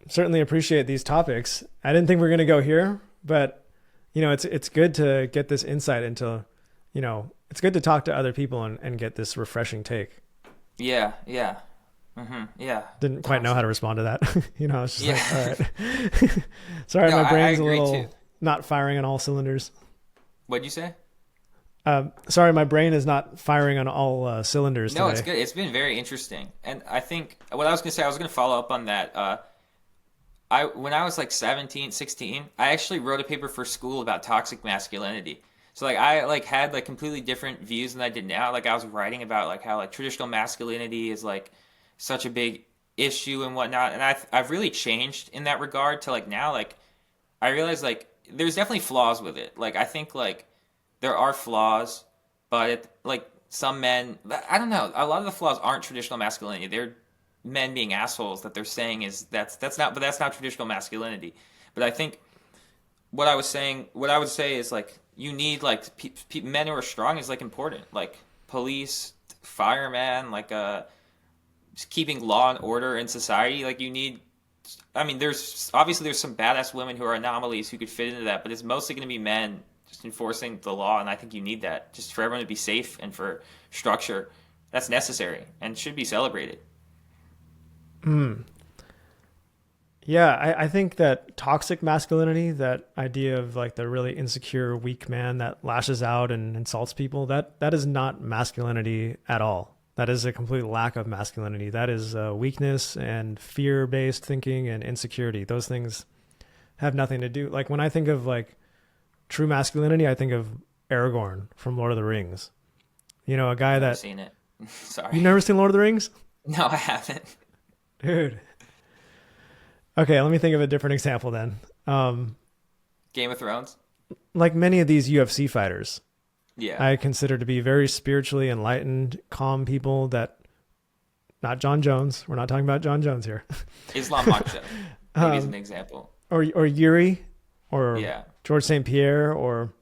certainly appreciate these topics. I didn't think we were going to go here, but it's good to get this insight into, it's good to talk to other people and get this refreshing take. Yeah. Yeah. Mm-hmm. Yeah. Didn't quite know how to respond to that. I was just like, all right. Sorry, my brain's a little not firing on all cylinders. What'd you say? Sorry, my brain is not firing on all cylinders No, today. it's good. It's been very interesting. And I think what I was going to say, I was going to follow up on that. When I was like 17, 16, I actually wrote a paper for Skool about toxic masculinity. So like I like had like completely different views than I did now. Like I was writing about like how like traditional masculinity is like such a big issue and whatnot, and I've really changed in that regard to like now like I realize like there's definitely flaws with it. Like I think like there are flaws, but like some men, I don't know, a lot of the flaws aren't traditional masculinity. They're men being assholes that they're saying is that's not traditional masculinity. But I think what I would say is like you need like men who are strong is like important, like police, fireman, like just keeping law and order in society. Like you need, I mean, there's some badass women who are anomalies who could fit into that, but it's mostly going to be men just enforcing the law, and I think you need that just for everyone to be safe and for structure. That's necessary and should be celebrated. Yeah, I think that toxic masculinity, that idea of like the really insecure, weak man that lashes out and insults people, that is not masculinity at all. That is a complete lack of masculinity. That is weakness and fear-based thinking and insecurity. Those things have nothing to do. Like when I think of like true masculinity, I think of Aragorn from Lord of the Rings. You know, a guy Never that seen it. you've Sorry. never seen Lord of the Rings, No, I haven't. dude. Okay, let me think of a different example then. Um, Game of Thrones? like many of these UFC fighters, Yeah. I consider to be very spiritually enlightened, calm people that, not John Jones. We're not talking about John Jones here. Islam Makhachev. Maybe as an example. Or Yuri or Yeah. George St. Pierre or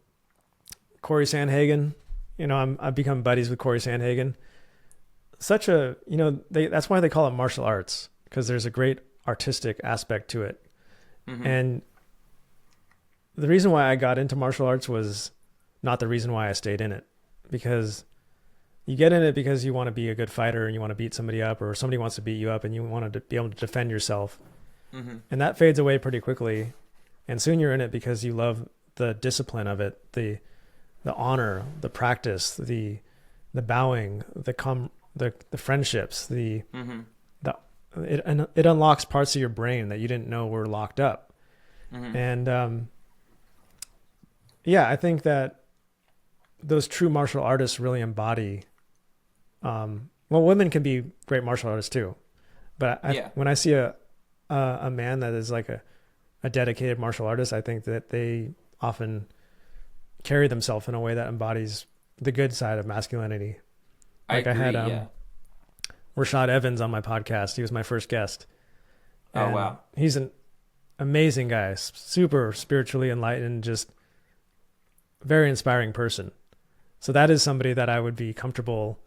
Corey Sandhagen. You know, I've become buddies with Corey Sandhagen. Such a, you know, that's why they call it martial arts, because there's a great artistic aspect to it. Hmm. And the reason why I got into martial arts was not the reason why I stayed in it, because you get in it because you want to be a good fighter and you want to beat somebody up, or somebody wants to beat you up and you want to be able to defend yourself. Hmm. And that fades away pretty quickly. And soon you're in it because you love the discipline of it, the honor, the practice, the bowing, the friendships, Hmm. the it unlocks parts of your brain that you didn't know were locked up. Hmm. And yeah, I think that those true martial artists really embody. Well, women can be great martial artists too, but Yeah. when I see a man that is like a dedicated martial artist, I think that they often carry themselves in a way that embodies the good side of masculinity. I Like I agree. had Yeah. Rashad Evans on my podcast. He was my first guest. Oh, And wow. he's an amazing guy, super spiritually enlightened, just very inspiring person. So that is somebody that I would be comfortable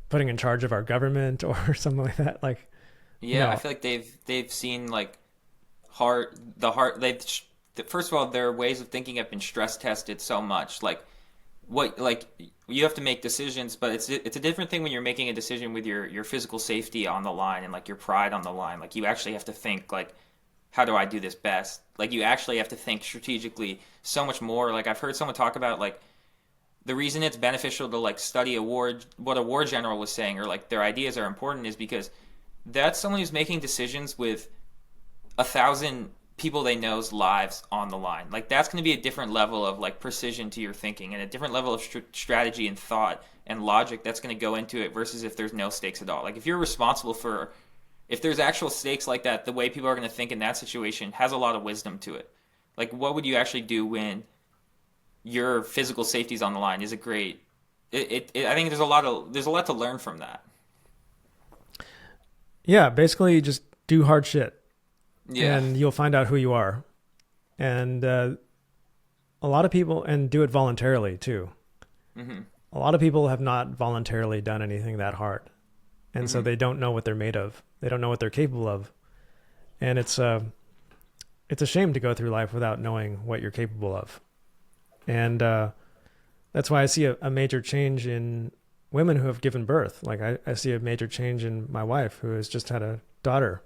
putting in charge of our government or something like that. Like, Yeah, I no, feel like they've seen like hard they've first of all their ways of thinking have been stress tested so much. Like you have to make decisions, but it's a different thing when you're making a decision with your physical safety on the line and like your pride on the line. Like you actually have to think like, how do I do this best? Like you actually have to think strategically so much more. Like I've heard someone talk about like the reason it's beneficial to like study what a war general was saying, or like their ideas are important, is because that's someone who's making decisions with 1,000 people they know's lives on the line. Like that's going to be a different level of like precision to your thinking and a different level of strategy and thought and logic that's going to go into it versus if there's no stakes at all. Like if you're responsible for, if there's actual stakes like that, the way people are going to think in that situation has a lot of wisdom to it. Like what would you actually do when your physical safety is on the line is a great. I think there's a lot to learn from that. yeah, basically just do hard shit Yeah. and you'll find out who you are. And a lot of people, and do it voluntarily too. Hmm. A lot of people have not voluntarily done anything that hard. And so Hmm. they don't know what they're made of. They don't know what they're capable of. And it's a shame to go through life without knowing what you're capable of. And that's why I see a major change in women who have given birth. Like I see a major change in my wife who has just had a daughter.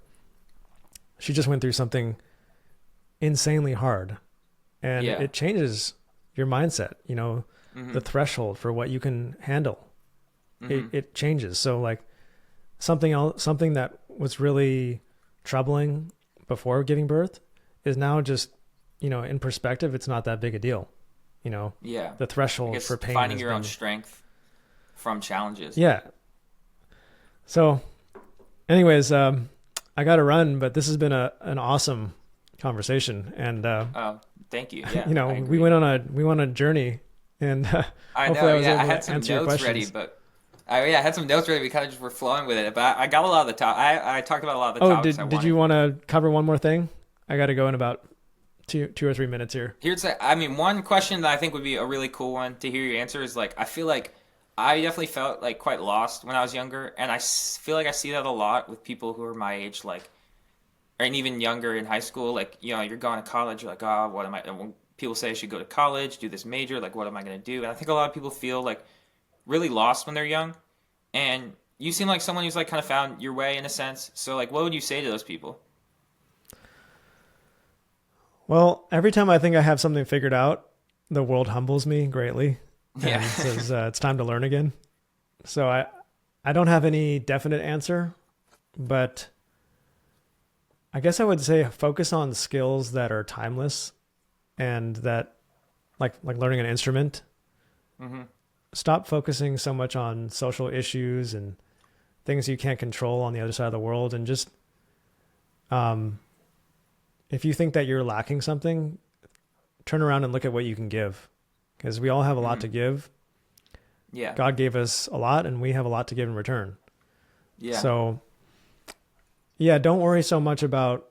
She just went through something insanely hard, and Yeah. it changes your mindset, you know, Hmm. the threshold for what you can handle. Hmm. It changes. So like something else, something that was really troubling before giving birth is now just, you know, in perspective, it's not that big a deal. You know, Yeah. the I threshold guess for pain finding has your own been, strength from challenges. yeah. So anyways, I got to run, but this has been an awesome conversation. And, Oh, thank you. Yeah, you know, I we agree. went on a journey, and I hopefully know. I was Yeah, I able had to some answer your notes ready, questions. I had some notes ready. We kind of just were flowing with it, but I got a lot of the top. I talked about a lot of the Oh, topics I did you wanted. want to cover one more thing? I got to go in about two or 3 minutes here. I mean, one question that I think would be a really cool one to hear your answer is like, I feel like I definitely felt like quite lost when I was younger, and feel like I see that a lot with people who are my age, like, and even younger in high school. Like, you know, you're going to college, you're like, oh, what am I? And when people say I should go to college, do this major, like, what am I going to do? And I think a lot of people feel like really lost when they're young, and you seem like someone who's like kind of found your way in a sense. So, like, what would you say to those people? Well, every time I think I have something figured out, the world humbles me greatly Yeah. and says it's time to learn again. So I don't have any definite answer, but I guess I would say focus on skills that are timeless and that like learning an instrument. Hmm. Stop focusing so much on social issues and things you can't control on the other side of the world, and just um if you think that you're lacking something, turn around and look at what you can give, because we all have a lot Hmm. to give. Yeah. God gave us a lot and we have a lot to give in return. Yeah. So yeah, don't worry so much about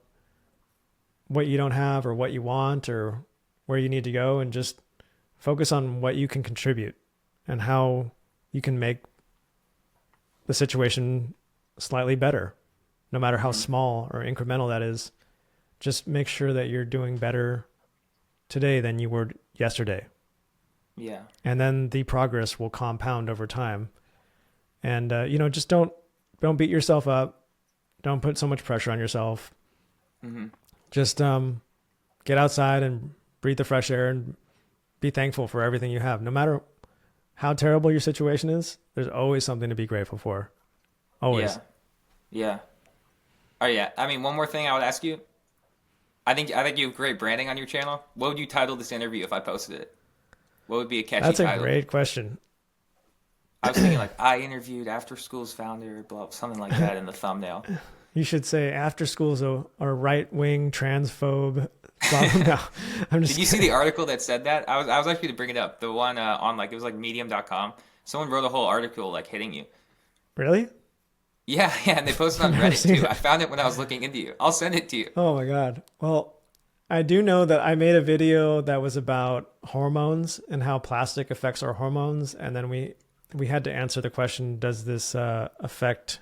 what you don't have or what you want or where you need to go, and just focus on what you can contribute and how you can make the situation slightly better, no matter how Hmm. small or incremental that is. Just make sure that you're doing better today than you were yesterday. Yeah. And then the progress will compound over time. And, just don't beat yourself up. Don't put so much pressure on yourself. Hmm. Just get outside and breathe the fresh air and be thankful for everything you have. No matter how terrible your situation is, there's always something to be grateful for. Always. Yeah. Yeah. Oh yeah. I mean, one more thing I would ask you. I think you have great branding on your channel. What would you title this interview if I posted it? What would be a catchy That's a title? great question. I was thinking like I interviewed After School's founder, blah, something like that in the thumbnail. You should say After School's a right-wing transphobe. Blah, blah. No, I'm Did just you see kidding. the article that said that? I was actually to bring it up. The one on like it was like medium.com. Someone wrote a whole article like hitting you. Really? Yeah, yeah, and they posted I've on never Reddit seen too. I it. found it when I was looking into you. I'll send it to you. Oh my God. Well, I do know that I made a video that was about hormones and how plastic affects our hormones, and then we had to answer the question: does this affect?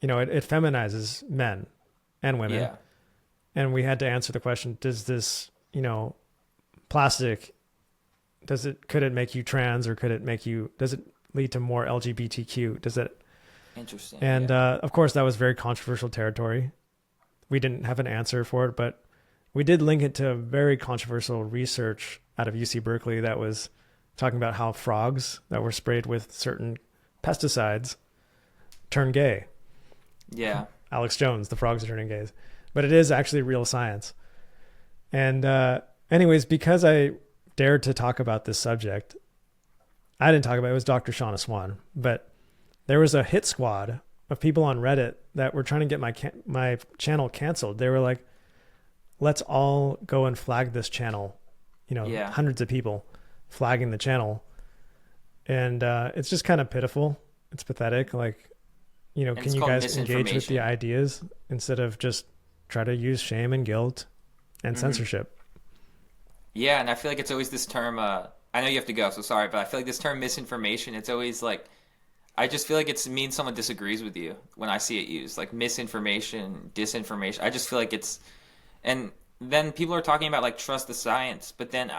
It feminizes men and women, Yeah. and we had to answer the question: does this, plastic, could it make you trans, or does it lead to more LGBTQ? Does it? Interesting. And Yeah. of course, that was very controversial territory. We didn't have an answer for it, but we did link it to very controversial research out of UC Berkeley that was talking about how frogs that were sprayed with certain pesticides turn gay. Yeah. Alex Jones, the frogs are turning gays. But it is actually real science. And anyways, because I dared to talk about this subject, I didn't talk about it. It was Dr. Shauna Swan. But there was a hit squad of people on Reddit that were trying to get my channel canceled. They were like, let's all go and flag this channel. Yeah. Hundreds of people flagging the channel. And it's just kind of pitiful. It's pathetic. Like, And can it's you called guys engage with the misinformation. ideas instead of just try to use shame and guilt and Hmm. censorship? Yeah, and I feel like it's always this term. I know you have to go, so sorry, but I feel like this term misinformation. It's always like I just feel like it means someone disagrees with you when I see it used, like misinformation, disinformation. I just feel like it's, and then people are talking about like trust the science, but then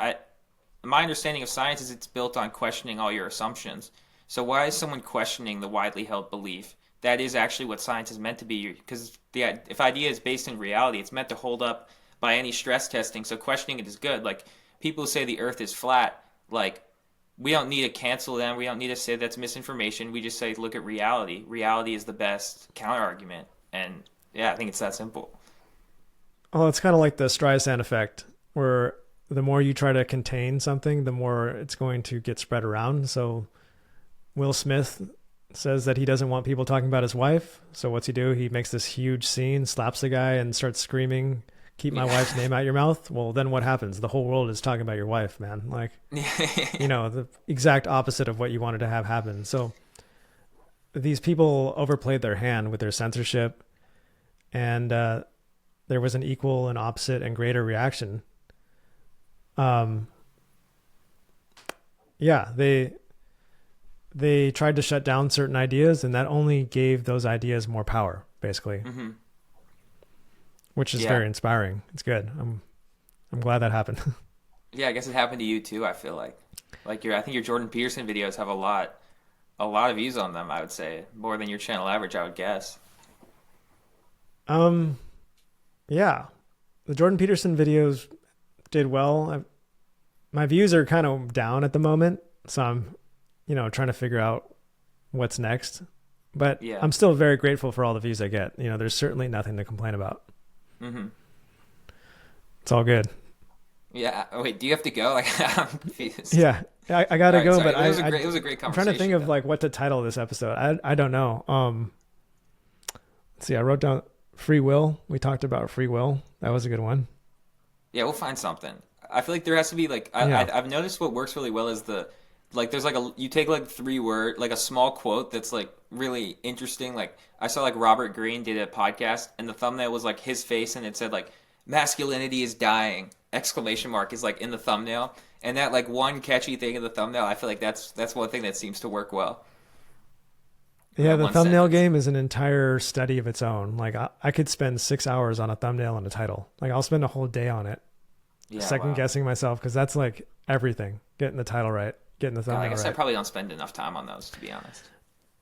my understanding of science is it's built on questioning all your assumptions. So why is someone questioning the widely held belief that is actually what science is meant to be? Because if idea is based in reality, it's meant to hold up by any stress testing. So questioning it is good. Like people who say the Earth is flat, like we don't need to cancel them. We don't need to say that's misinformation. We just say look at reality. Reality is the best counter argument, and yeah, I think it's that simple. Well, it's kind of like the Streisand effect, where the more you try to contain something, the more it's going to get spread around. So Will Smith says that he doesn't want people talking about his wife. So what's he do? He makes this huge scene, slaps the guy, and starts screaming, "Keep my Yeah. wife's name out your mouth." Well, then what happens? The whole world is talking about your wife, man. Like, the exact opposite of what you wanted to have happen. So these people overplayed their hand with their censorship, and there was an equal and opposite and greater reaction. Um, yeah, they tried to shut down certain ideas, and that only gave those ideas more power, basically, Hmm. which is Yeah. very inspiring. It's good. I'm glad that happened. Yeah, I guess it happened to you too. I feel like I think your Jordan Peterson videos have a lot of views on them. I would say more than your channel average. I would guess. um, yeah, the Jordan Peterson videos did well. My views are kind of down at the moment, so I'm, trying to figure out what's next. But Yeah. I'm still very grateful for all the views I get. There's certainly nothing to complain about. Mm-hmm. It's all good. Yeah. Oh, wait, do you have to go? Like, I'm confused. Yeah, I gotta All right, go, sorry. but It was a great I'm conversation. trying to think of though. like what to title this episode. I don't know. Let's see. I wrote down free will. We talked about free will. That was a good one. Yeah, we'll find something. I feel like there has to be like Yeah. I've noticed what works really well is there's like you take like 3 word like a small quote that's like really interesting. Like I saw like Robert Greene did a podcast and the thumbnail was like his face and it said like masculinity is dying exclamation mark is like in the thumbnail and that like one catchy thing in the thumbnail I feel like that's one thing that seems to work well. Yeah, the One thumbnail sentence. game is an entire study of its own. Like I could spend 6 hours on a thumbnail and a title. Like I'll spend a whole day on it, Yeah, second wow. guessing myself because that's like everything. Getting the title right, getting the I thumbnail guess I right. probably don't spend enough time on those to be honest.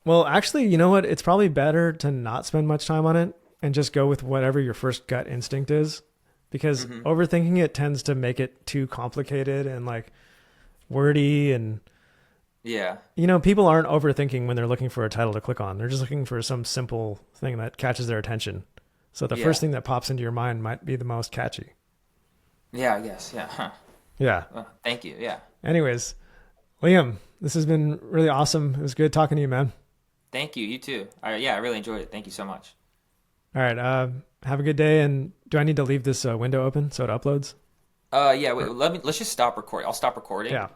Well, actually, you know what? It's probably better to not spend much time on it and just go with whatever your first gut instinct is, because overthinking it tends to make it too complicated and like wordy and Yeah. people aren't overthinking when they're looking for a title to click on. They're just looking for some simple thing that catches their attention. So the Yeah. first thing that pops into your mind might be the most catchy. Yeah, I guess. Yeah. Huh. Yeah. Thank you. Yeah. Anyways, Liam, this has been really awesome. It was good talking to you, man. Thank you. You too. Yeah, I really enjoyed it. Thank you so much. All right. Have a good day. And do I need to leave this window open so it uploads? Yeah. Wait. Let's just stop recording. I'll stop recording. Yeah.